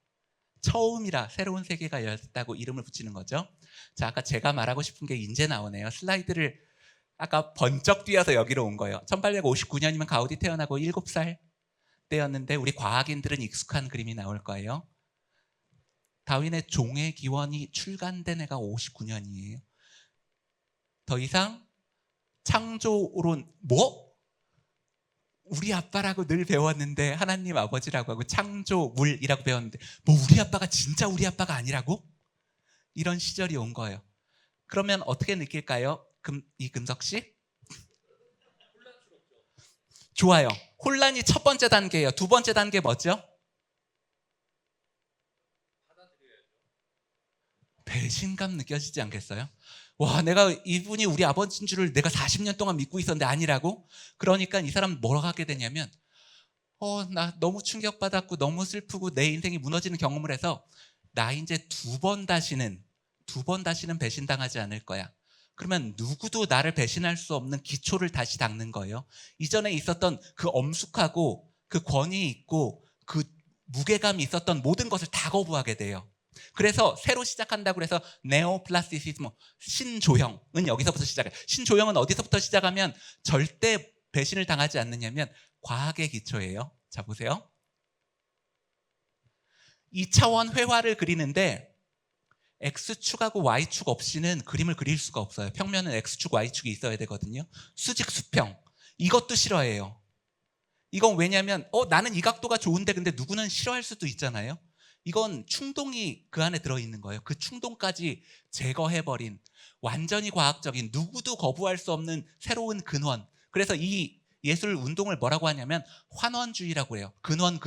새로운 세계가 열렸다고 이름을 붙이는 거죠. 자, 아까 제가 말하고 싶은 게 이제 나오네요. 슬라이드를 아까 번쩍 뛰어서 여기로 온 거예요. 1859년이면 가우디 태어나고 7살 때였는데 우리 과학인들은 익숙한 그림이 나올 거예요. 다윈의 종의 기원이 출간된 해가 59년이에요. 더 이상 창조론 우리 아빠라고 늘 배웠는데 하나님 아버지라고 하고 창조물이라고 배웠는데 우리 아빠가 진짜 우리 아빠가 아니라고? 이런 시절이 온 거예요. 그러면 어떻게 느낄까요? 이 금석씨? 좋아요. 혼란이 첫 번째 단계예요. 두 번째 단계 뭐죠? 배신감 느껴지지 않겠어요? 와, 내가 이분이 우리 아버지인 줄을 내가 40년 동안 믿고 있었는데 아니라고? 그러니까 이 사람 뭐라고 하게 되냐면 나 너무 충격받았고 너무 슬프고 내 인생이 무너지는 경험을 해서 나 이제 두 번 다시는 배신당하지 않을 거야. 그러면 누구도 나를 배신할 수 없는 기초를 다시 닦는 거예요. 이전에 있었던 그 엄숙하고 그 권위 있고 그 무게감이 있었던 모든 것을 다 거부하게 돼요. 그래서 새로 시작한다고 해서 네오플라스티시즘, 신조형은 여기서부터 시작해요. 신조형은 어디서부터 시작하면 절대 배신을 당하지 않느냐면 과학의 기초예요. 자, 보세요. 2차원 회화를 그리는데 X축하고 Y축 없이는 그림을 그릴 수가 없어요. 평면은 X축, Y축이 있어야 되거든요. 수직, 수평. 이것도 싫어해요. 이건 왜냐면 나는 이 각도가 좋은데 근데 누구는 싫어할 수도 있잖아요. 이건 충동이 그 안에 들어있는 거예요. 그 충동까지 제거해버린 완전히 과학적인 누구도 거부할 수 없는 새로운 근원. 그래서 이 예술 운동을 뭐라고 하냐면 환원주의라고 해요. 근원,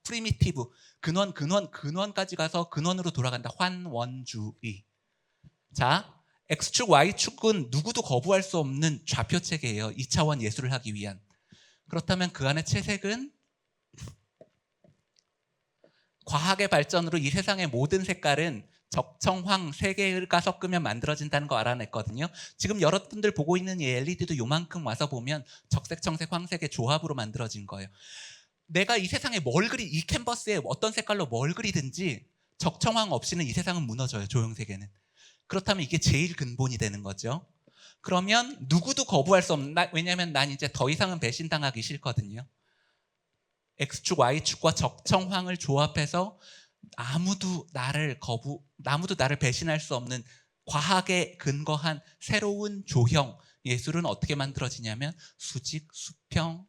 프리미티브, 근원까지 가서 근원으로 돌아간다. 환원주의. 자, X축, Y축은 누구도 거부할 수 없는 좌표체계예요. 2차원 예술을 하기 위한. 그렇다면 그 안에 채색은 과학의 발전으로 이 세상의 모든 색깔은 적청황 세 개가 섞으면 만들어진다는 거 알아냈거든요. 지금 여러분들 보고 있는 이 LED도 요만큼 와서 보면 적색, 청색, 황색의 조합으로 만들어진 거예요. 내가 이 세상에 이 캔버스에 어떤 색깔로 뭘 그리든지 적청황 없이는 이 세상은 무너져요. 조형세계는. 그렇다면 이게 제일 근본이 되는 거죠. 그러면 누구도 거부할 수 없는, 왜냐하면 난 이제 더 이상은 배신당하기 싫거든요. X축, Y축과 적청황을 조합해서 아무도 나를 배신할 수 없는 과학에 근거한 새로운 조형 예술은 어떻게 만들어지냐면 수직, 수평,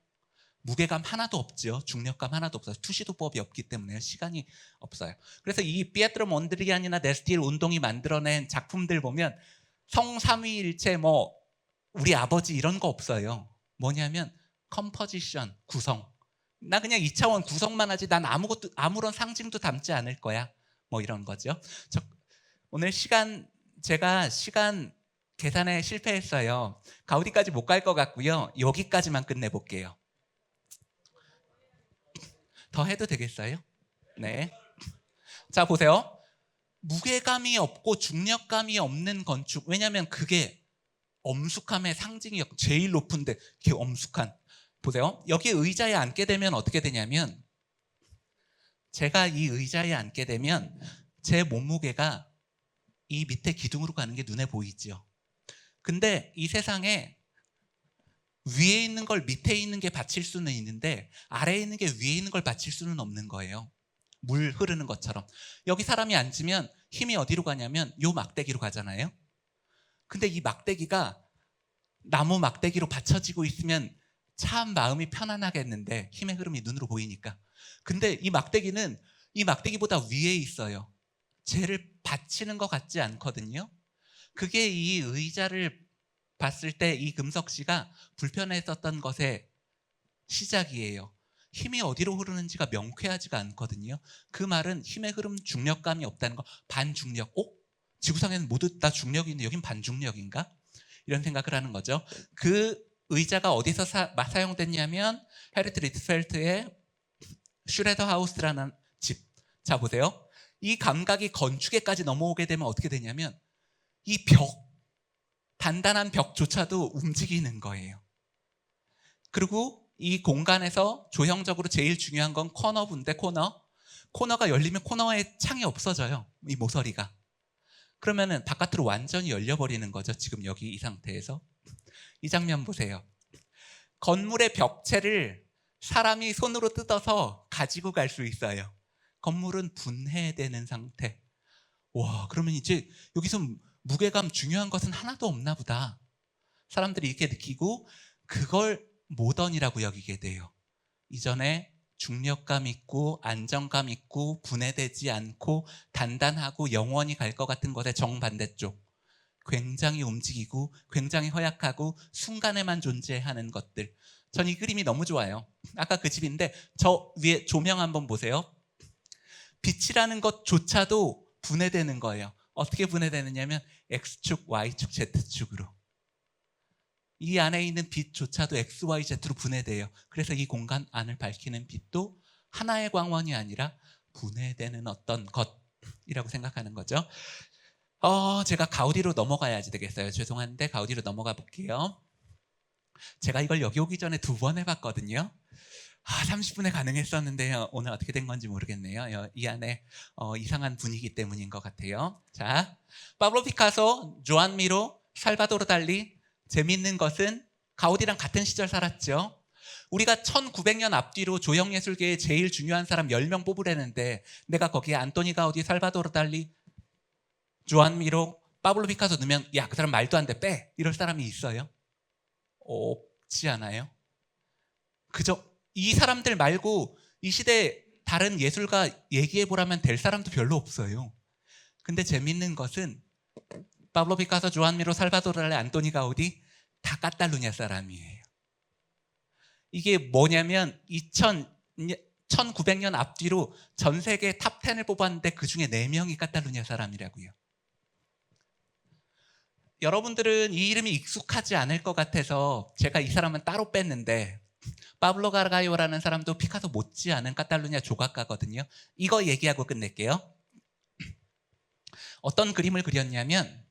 무게감 하나도 없죠. 중력감 하나도 없어요. 투시도법이 없기 때문에 시간이 없어요. 그래서 이 피에트로 몬드리안이나 네스틸 운동이 만들어낸 작품들 보면 성삼위일체 우리 아버지 이런 거 없어요. 뭐냐면 컴포지션, 구성. 나 그냥 2차원 구성만 하지 난 아무런 상징도 담지 않을 거야. 이런 거죠. 오늘 제가 시간 계산에 실패했어요. 가우디까지 못 갈 것 같고요. 여기까지만 끝내볼게요. 더 해도 되겠어요? 네. 자, 보세요. 무게감이 없고 중력감이 없는 건축. 왜냐하면 그게 엄숙함의 상징이 제일 높은데 이게 엄숙한. 보세요. 여기 의자에 앉게 되면 어떻게 되냐면 제가 이 의자에 앉게 되면 제 몸무게가 이 밑에 기둥으로 가는 게 눈에 보이죠. 근데 이 세상에 위에 있는 걸 밑에 있는 게 받칠 수는 있는데 아래에 있는 게 위에 있는 걸 받칠 수는 없는 거예요. 물 흐르는 것처럼. 여기 사람이 앉으면 힘이 어디로 가냐면 요 막대기로 가잖아요. 근데 이 막대기가 나무 막대기로 받쳐지고 있으면 참 마음이 편안하겠는데 힘의 흐름이 눈으로 보이니까. 근데 이 막대기보다 위에 있어요. 쟤를 받치는 것 같지 않거든요. 그게 이 의자를 봤을 때 이 금석씨가 불편했었던 것의 시작이에요. 힘이 어디로 흐르는지가 명쾌하지가 않거든요. 그 말은 힘의 흐름, 중력감이 없다는 거. 반중력. 지구상에는 모두 다 중력이 있는데 여긴 반중력인가? 이런 생각을 하는 거죠. 그 의자가 어디서 사용됐냐면 헤르트 리트펠트의 슈레더 하우스라는 집. 자, 보세요. 이 감각이 건축에까지 넘어오게 되면 어떻게 되냐면 이 단단한 벽조차도 움직이는 거예요. 그리고 이 공간에서 조형적으로 제일 중요한 건 코너부인데 코너가 열리면 코너에 창이 없어져요. 이 모서리가. 그러면은 바깥으로 완전히 열려버리는 거죠. 지금 여기 이 상태에서. 이 장면 보세요. 건물의 벽체를 사람이 손으로 뜯어서 가지고 갈 수 있어요. 건물은 분해되는 상태. 와, 그러면 이제 여기서 무게감 중요한 것은 하나도 없나 보다. 사람들이 이렇게 느끼고 그걸 모던이라고 여기게 돼요. 이전에 중력감 있고 안정감 있고 분해되지 않고 단단하고 영원히 갈 것 같은 것의 정반대쪽. 굉장히 움직이고 굉장히 허약하고 순간에만 존재하는 것들. 전 이 그림이 너무 좋아요. 아까 그 집인데 저 위에 조명 한번 보세요. 빛이라는 것조차도 분해되는 거예요. 어떻게 분해되느냐면 X축, Y축, Z축으로. 이 안에 있는 빛조차도 X, Y, Z로 분해돼요. 그래서 이 공간 안을 밝히는 빛도 하나의 광원이 아니라 분해되는 어떤 것이라고 생각하는 거죠. 제가 가우디로 넘어가야지 되겠어요. 죄송한데 가우디로 넘어가 볼게요. 제가 이걸 여기 오기 전에 2번 해봤거든요. 30분에 가능했었는데요. 오늘 어떻게 된 건지 모르겠네요. 이 안에 이상한 분위기 때문인 것 같아요. 자, 파블로 피카소, 조안 미로, 살바도르 달리. 재미있는 것은 가우디랑 같은 시절 살았죠. 우리가 1900년 앞뒤로 조형예술계의 제일 중요한 사람 10명 뽑으려는데 내가 거기에 안토니 가우디, 살바도르 달리, 조안 미로, 파블로 피카소 넣으면 야, 그 사람 말도 안 돼, 빼! 이럴 사람이 있어요? 없지 않아요? 그저 이 사람들 말고 이 시대 다른 예술가 얘기해보라면 될 사람도 별로 없어요. 근데 재밌는 것은 파블로 피카소, 조안 미로, 살바도르 달리, 안토니 가우디 다 까탈루냐 사람이에요. 이게 뭐냐면 1900년 앞뒤로 전 세계 탑 10을 뽑았는데 그중에 4명이 까탈루냐 사람이라고요. 여러분들은 이 이름이 익숙하지 않을 것 같아서 제가 이 사람은 따로 뺐는데 파블로 가르가요라는 사람도 피카소 못지않은 까탈루냐 조각가거든요. 이거 얘기하고 끝낼게요. 어떤 그림을 그렸냐면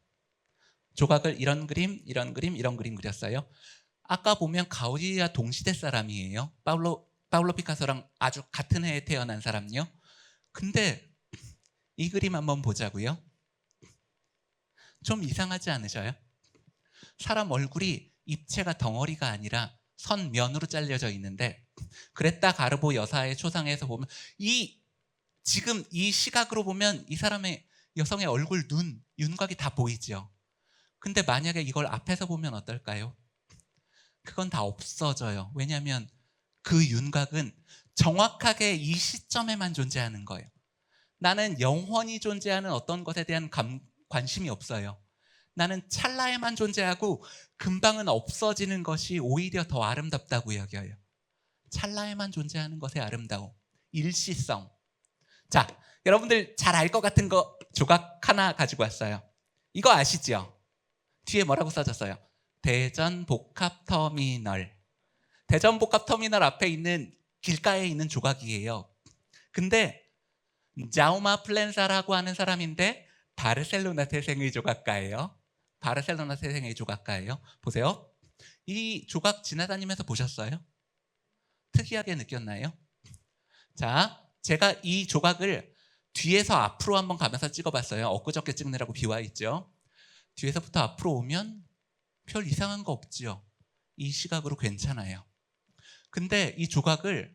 조각을 이런 그림, 이런 그림, 이런 그림 그렸어요. 아까 보면 가우디와 동시대 사람이에요. 파블로 피카소랑 아주 같은 해에 태어난 사람요. 근데 이 그림 한번 보자고요. 좀 이상하지 않으셔요? 사람 얼굴이 입체가 덩어리가 아니라 선면으로 잘려져 있는데 그레타 가르보 여사의 초상에서 보면 지금 이 시각으로 보면 이 사람의 여성의 얼굴, 눈, 윤곽이 다 보이죠. 근데 만약에 이걸 앞에서 보면 어떨까요? 그건 다 없어져요. 왜냐하면 그 윤곽은 정확하게 이 시점에만 존재하는 거예요. 나는 영원히 존재하는 어떤 것에 대한 관심이 없어요. 나는 찰나에만 존재하고 금방은 없어지는 것이 오히려 더 아름답다고 여겨요. 찰나에만 존재하는 것의 아름다움, 일시성. 자, 여러분들 잘 알 것 같은 거 조각 하나 가지고 왔어요. 이거 아시죠? 뒤에 뭐라고 써졌어요? 대전복합터미널. 대전복합터미널 앞에 있는 길가에 있는 조각이에요. 근데 자우마 플렌사라고 하는 사람인데 바르셀로나 태생의 조각가예요. 바르셀로나 태생의 조각가예요. 보세요. 이 조각 지나다니면서 보셨어요? 특이하게 느꼈나요? 자, 제가 이 조각을 뒤에서 앞으로 한번 가면서 찍어봤어요. 엊그저께 찍느라고 비와 있죠. 뒤에서부터 앞으로 오면 별 이상한 거 없지요. 이 시각으로 괜찮아요. 근데 이 조각을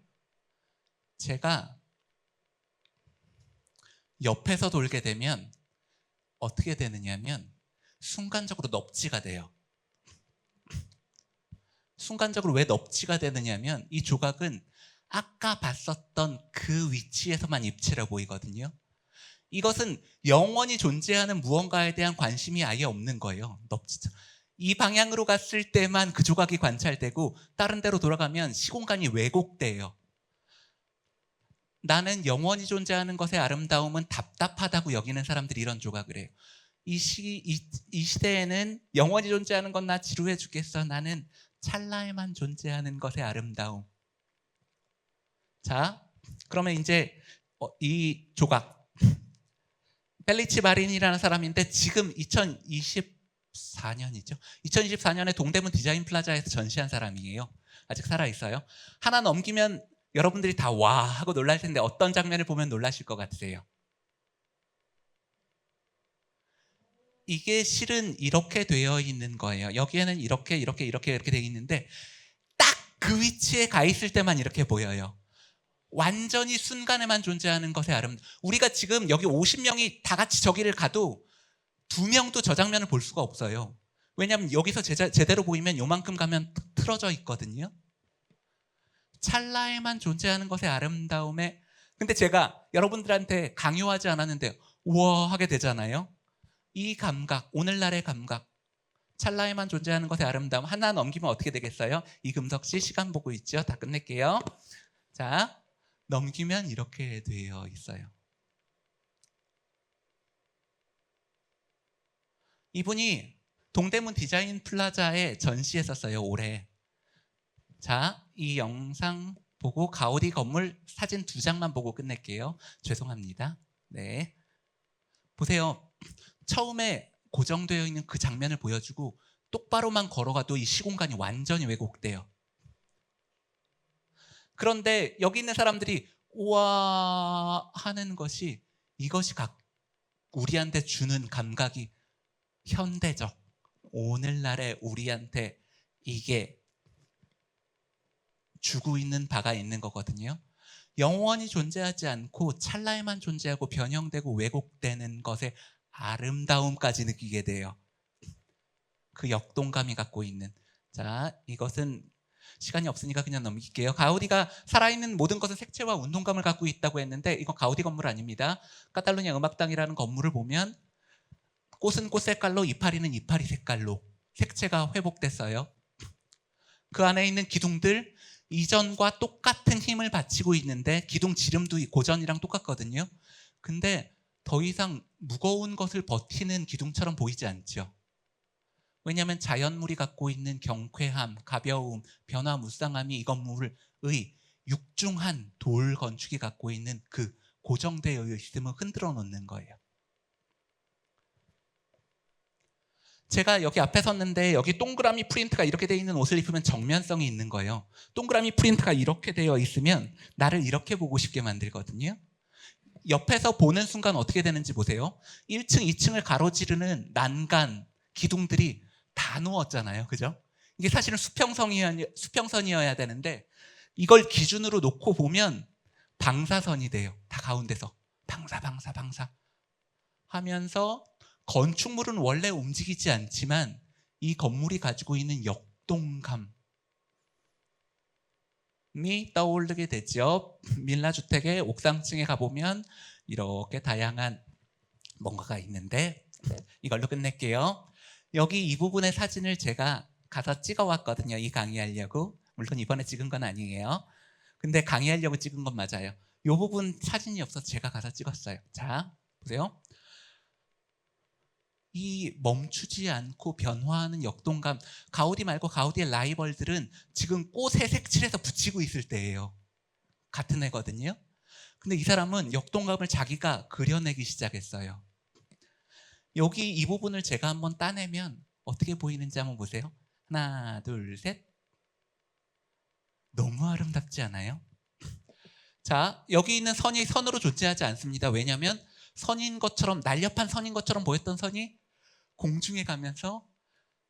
제가 옆에서 돌게 되면 어떻게 되느냐면 순간적으로 넙지가 돼요. 순간적으로 왜 넙지가 되느냐면 이 조각은 아까 봤었던 그 위치에서만 입체로 보이거든요. 이것은 영원히 존재하는 무언가에 대한 관심이 아예 없는 거예요. 넙지죠. 이 방향으로 갔을 때만 그 조각이 관찰되고 다른 데로 돌아가면 시공간이 왜곡돼요. 나는 영원히 존재하는 것의 아름다움은 답답하다고 여기는 사람들이 이런 조각을 해요. 이 시대에는 영원히 존재하는 건 나 지루해 죽겠어. 나는 찰나에만 존재하는 것의 아름다움. 자, 그러면 이제 이 조각 펠리치 마린이라는 사람인데 지금 2024년이죠. 2024년에 동대문 디자인 플라자에서 전시한 사람이에요. 아직 살아있어요. 하나 넘기면 여러분들이 다 와 하고 놀랄 텐데 어떤 장면을 보면 놀라실 것 같으세요? 이게 실은 이렇게 되어 있는 거예요. 여기에는 이렇게 되어 있는데 딱 그 위치에 가 있을 때만 이렇게 보여요. 완전히 순간에만 존재하는 것의 아름다움. 우리가 지금 여기 50명이 다 같이 저기를 가도 2명도 저 장면을 볼 수가 없어요. 왜냐하면 여기서 제대로 보이면 요만큼 가면 틀어져 있거든요. 찰나에만 존재하는 것의 아름다움에, 근데 제가 여러분들한테 강요하지 않았는데 우와 하게 되잖아요. 이 감각, 오늘날의 감각, 찰나에만 존재하는 것의 아름다움 하나 넘기면 어떻게 되겠어요? 이금석 씨 시간 보고 있죠? 다 끝낼게요. 자, 넘기면 이렇게 되어 있어요. 이분이 동대문 디자인 플라자에 전시했었어요, 올해. 자, 이 영상 보고 가우디 건물 사진 2장만 보고 끝낼게요. 죄송합니다. 네, 보세요. 처음에 고정되어 있는 그 장면을 보여주고 똑바로만 걸어가도 이 시공간이 완전히 왜곡돼요. 그런데 여기 있는 사람들이 우와 하는 것이 이것이 우리한테 주는 감각이 현대적, 오늘날의 우리한테 이게 주고 있는 바가 있는 거거든요. 영원히 존재하지 않고 찰나에만 존재하고 변형되고 왜곡되는 것의 아름다움까지 느끼게 돼요. 그 역동감이 갖고 있는. 자, 이것은 시간이 없으니까 그냥 넘길게요. 가우디가 살아있는 모든 것은 색채와 운동감을 갖고 있다고 했는데 이건 가우디 건물 아닙니다. 카탈루냐 음악당이라는 건물을 보면 꽃은 꽃 색깔로, 이파리는 이파리 색깔로 색채가 회복됐어요. 그 안에 있는 기둥들 이전과 똑같은 힘을 바치고 있는데 기둥 지름도 고전이랑 똑같거든요. 근데 더 이상 무거운 것을 버티는 기둥처럼 보이지 않죠. 왜냐하면 자연물이 갖고 있는 경쾌함, 가벼움, 변화무쌍함이 이 건물의 육중한 돌 건축이 갖고 있는 그 고정되어 있음을 흔들어 놓는 거예요. 제가 여기 앞에 섰는데 여기 동그라미 프린트가 이렇게 되어 있는 옷을 입으면 정면성이 있는 거예요. 동그라미 프린트가 이렇게 되어 있으면 나를 이렇게 보고 싶게 만들거든요. 옆에서 보는 순간 어떻게 되는지 보세요. 1층, 2층을 가로지르는 난간, 기둥들이 다 누웠잖아요. 그죠? 이게 사실은 수평선이어야 되는데 이걸 기준으로 놓고 보면 방사선이 돼요. 다 가운데서 방사 하면서 건축물은 원래 움직이지 않지만 이 건물이 가지고 있는 역동감이 떠오르게 되죠. 밀라 주택의 옥상층에 가보면 이렇게 다양한 뭔가가 있는데 이걸로 끝낼게요. 여기 이 부분의 사진을 제가 가서 찍어왔거든요. 이 강의하려고. 물론 이번에 찍은 건 아니에요. 근데 강의하려고 찍은 건 맞아요. 이 부분 사진이 없어서 제가 가서 찍었어요. 자, 보세요. 이 멈추지 않고 변화하는 역동감, 가우디 말고 가우디의 라이벌들은 지금 꽃에 색칠해서 붙이고 있을 때예요. 같은 애거든요. 근데 이 사람은 역동감을 자기가 그려내기 시작했어요. 여기 이 부분을 제가 한번 따내면 어떻게 보이는지 한번 보세요. 하나, 둘, 셋. 너무 아름답지 않아요? 자, 여기 있는 선이 선으로 존재하지 않습니다. 왜냐하면 선인 것처럼, 날렵한 선인 것처럼 보였던 선이 공중에 가면서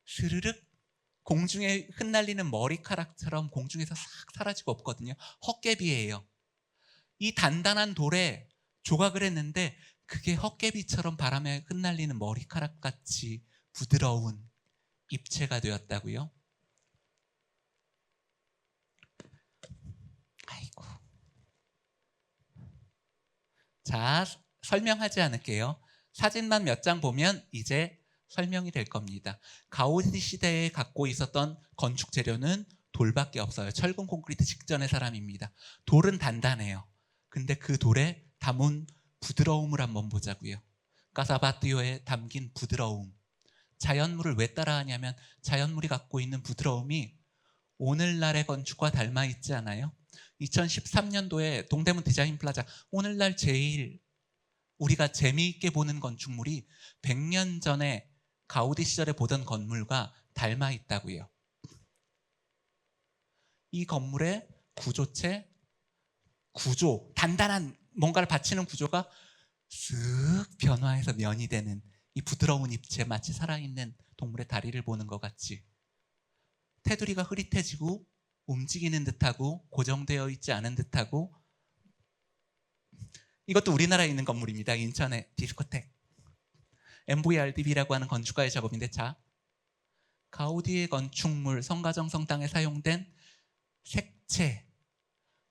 스르륵 공중에 흩날리는 머리카락처럼 공중에서 싹 사라지고 없거든요. 헛개비예요. 이 단단한 돌에 조각을 했는데 그게 헛개비처럼 바람에 흩날리는 머리카락같이 부드러운 입체가 되었다고요. 아이고. 자, 설명하지 않을게요. 사진만 몇 장 보면 이제 설명이 될 겁니다. 가우디 시대에 갖고 있었던 건축 재료는 돌밖에 없어요. 철근 콘크리트 직전의 사람입니다. 돌은 단단해요. 근데 그 돌에 담은 부드러움을 한번 보자고요. 까사바띠오에 담긴 부드러움. 자연물을 왜 따라하냐면 자연물이 갖고 있는 부드러움이 오늘날의 건축과 닮아 있지 않아요? 2013년도에 동대문 디자인 플라자, 오늘날 제일 우리가 재미있게 보는 건축물이 100년 전에 가우디 시절에 보던 건물과 닮아 있다고요. 이 건물의 구조, 단단한 뭔가를 받치는 구조가 쓱 변화해서 면이 되는 이 부드러운 입체, 마치 살아있는 동물의 다리를 보는 것 같이 테두리가 흐릿해지고 움직이는 듯하고 고정되어 있지 않은 듯하고. 이것도 우리나라에 있는 건물입니다. 인천의 디스코텍. MVRDB라고 하는 건축가의 작업인데, 자, 가우디의 건축물 성가정 성당에 사용된 색채,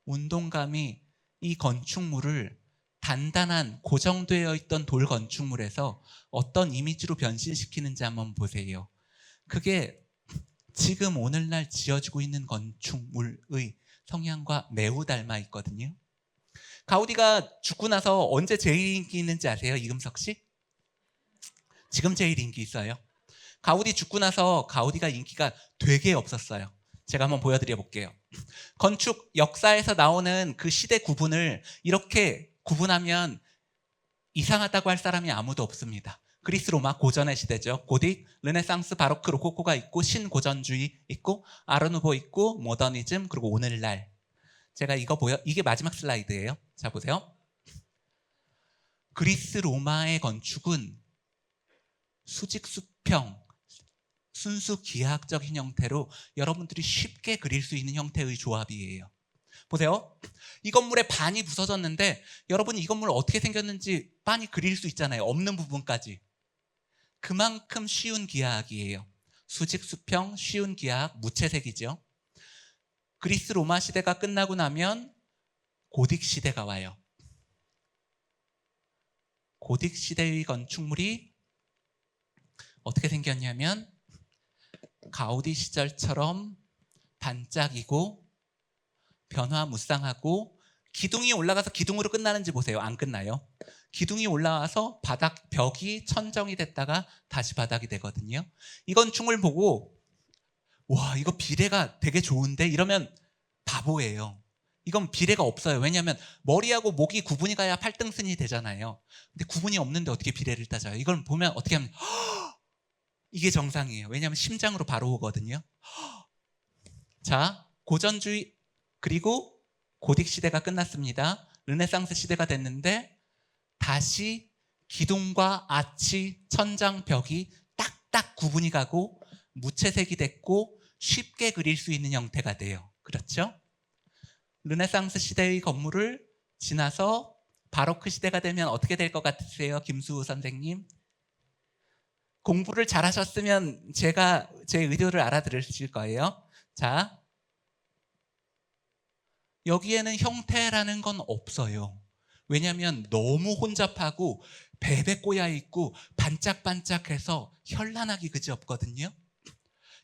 운동감이 이 건축물을 단단한 고정되어 있던 돌 건축물에서 어떤 이미지로 변신시키는지 한번 보세요. 그게 지금 오늘날 지어지고 있는 건축물의 성향과 매우 닮아 있거든요. 가우디가 죽고 나서 언제 제일 인기 있는지 아세요? 이금석 씨? 지금 제일 인기 있어요. 가우디 죽고 나서 가우디가 인기가 되게 없었어요. 제가 한번 보여드려 볼게요. 건축 역사에서 나오는 그 시대 구분을 이렇게 구분하면 이상하다고 할 사람이 아무도 없습니다. 그리스 로마 고전의 시대죠. 고딕, 르네상스, 바로크, 로코코가 있고 신고전주의 있고 아르누보 있고 모더니즘, 그리고 오늘날. 제가 이게 마지막 슬라이드예요. 자, 보세요. 그리스 로마의 건축은 수직 수평, 순수 기하학적인 형태로 여러분들이 쉽게 그릴 수 있는 형태의 조합이에요. 보세요. 이 건물의 반이 부서졌는데 여러분 이 건물 어떻게 생겼는지 빤히 그릴 수 있잖아요. 없는 부분까지. 그만큼 쉬운 기하학이에요. 수직 수평, 쉬운 기하학, 무채색이죠. 그리스 로마 시대가 끝나고 나면 고딕 시대가 와요. 고딕 시대의 건축물이 어떻게 생겼냐면 가우디 시절처럼 반짝이고 변화무쌍하고, 기둥이 올라가서 기둥으로 끝나는지 보세요. 안 끝나요. 기둥이 올라와서 바닥 벽이 천정이 됐다가 다시 바닥이 되거든요. 이 건축물 보고 와, 이거 비례가 되게 좋은데 이러면 바보예요. 이건 비례가 없어요. 왜냐하면 머리하고 목이 구분이 가야 팔등신이 되잖아요. 근데 구분이 없는데 어떻게 비례를 따져요? 이걸 보면 어떻게 하면 이게 정상이에요. 왜냐하면 심장으로 바로 오거든요. 자, 고전주의 그리고 고딕 시대가 끝났습니다. 르네상스 시대가 됐는데 다시 기둥과 아치, 천장, 벽이 딱딱 구분이 가고 무채색이 됐고 쉽게 그릴 수 있는 형태가 돼요. 그렇죠? 르네상스 시대의 건물을 지나서 바로크 시대가 되면 어떻게 될 것 같으세요? 김수우 선생님? 공부를 잘하셨으면 제가 제 의도를 알아들으실 거예요. 자, 여기에는 형태라는 건 없어요. 왜냐하면 너무 혼잡하고 베베 꼬여있고 반짝반짝해서 현란하기 그지없거든요.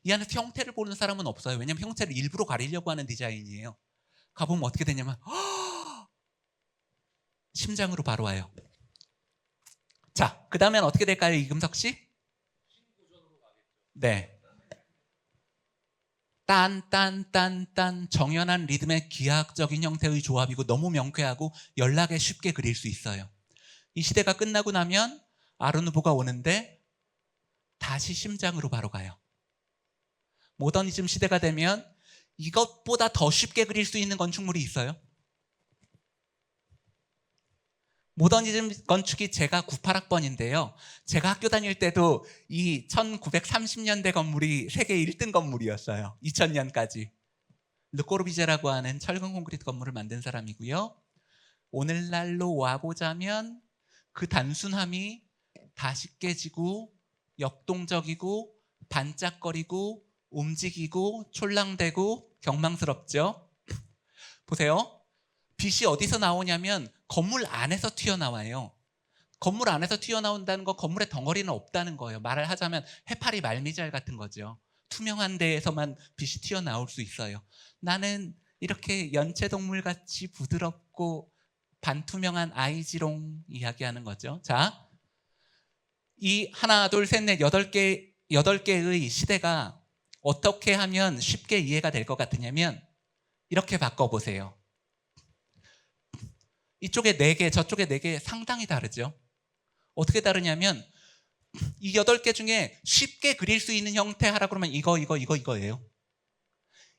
이 안에서 형태를 보는 사람은 없어요. 왜냐하면 형태를 일부러 가리려고 하는 디자인이에요. 가보면 어떻게 되냐면 심장으로 바로 와요. 자, 그 다음엔 어떻게 될까요, 이금석 씨? 네. 딴딴딴딴 정연한 리듬의 기하학적인 형태의 조합이고 너무 명쾌하고 연락에 쉽게 그릴 수 있어요. 이 시대가 끝나고 나면 아르누보가 오는데 다시 심장으로 바로 가요. 모더니즘 시대가 되면 이것보다 더 쉽게 그릴 수 있는 건축물이 있어요. 모더니즘 건축이 제가 98학번인데요. 제가 학교 다닐 때도 이 1930년대 건물이 세계 1등 건물이었어요. 2000년까지. 르꼬르비제라고 하는 철근 콘크리트 건물을 만든 사람이고요. 오늘날로 와보자면 그 단순함이 다시 깨지고 역동적이고 반짝거리고 움직이고 촐랑대고 경망스럽죠. 보세요. 빛이 어디서 나오냐면 건물 안에서 튀어나와요. 건물 안에서 튀어나온다는 건 건물에 덩어리는 없다는 거예요. 말을 하자면 해파리 말미잘 같은 거죠. 투명한 데에서만 빛이 튀어나올 수 있어요. 나는 이렇게 연체동물같이 부드럽고 반투명한 아이지롱 이야기하는 거죠. 자, 이 하나, 둘, 셋, 넷, 8개의 시대가 어떻게 하면 쉽게 이해가 될 것 같으냐면 이렇게 바꿔보세요. 이쪽에 4개, 저쪽에 4개 상당히 다르죠. 어떻게 다르냐면 이 8개 중에 쉽게 그릴 수 있는 형태 하라 그러면 이거예요.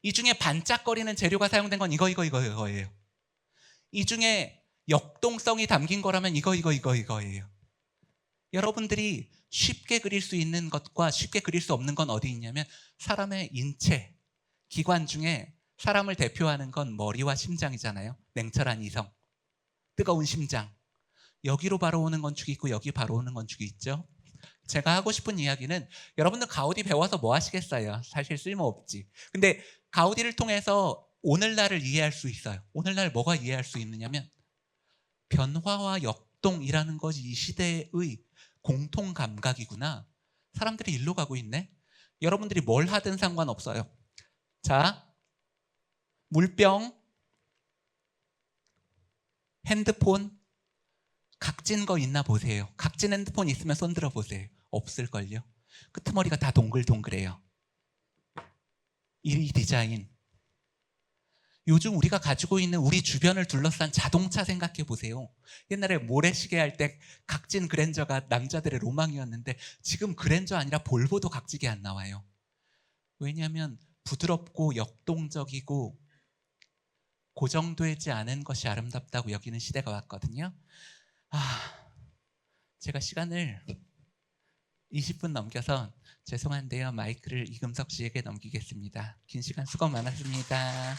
이 중에 반짝거리는 재료가 사용된 건 이거예요. 이 중에 역동성이 담긴 거라면 이거예요. 여러분들이 쉽게 그릴 수 있는 것과 쉽게 그릴 수 없는 건 어디 있냐면 사람의 인체, 기관 중에 사람을 대표하는 건 머리와 심장이잖아요. 냉철한 이성, 뜨거운 심장. 여기로 바로 오는 건축이 있고 여기 바로 오는 건축이 있죠. 제가 하고 싶은 이야기는 여러분들 가우디 배워서 뭐 하시겠어요? 사실 쓸모없지. 근데 가우디를 통해서 오늘날을 이해할 수 있어요. 오늘날 뭐가 이해할 수 있느냐면 변화와 역동이라는 것이 이 시대의 공통 감각이구나. 사람들이 일로 가고 있네. 여러분들이 뭘 하든 상관없어요. 자, 물병, 핸드폰, 각진 거 있나 보세요. 각진 핸드폰 있으면 손 들어 보세요. 없을걸요. 끄트머리가 다 동글동글해요. 이 디자인. 요즘 우리가 가지고 있는 우리 주변을 둘러싼 자동차 생각해 보세요. 옛날에 모래시계 할 때 각진 그랜저가 남자들의 로망이었는데 지금 그랜저 아니라 볼보도 각지게 안 나와요. 왜냐하면 부드럽고 역동적이고 고정되지 않은 것이 아름답다고 여기는 시대가 왔거든요. 제가 시간을 20분 넘겨서 죄송한데요. 마이크를 이금석 씨에게 넘기겠습니다. 긴 시간 수고 많았습니다.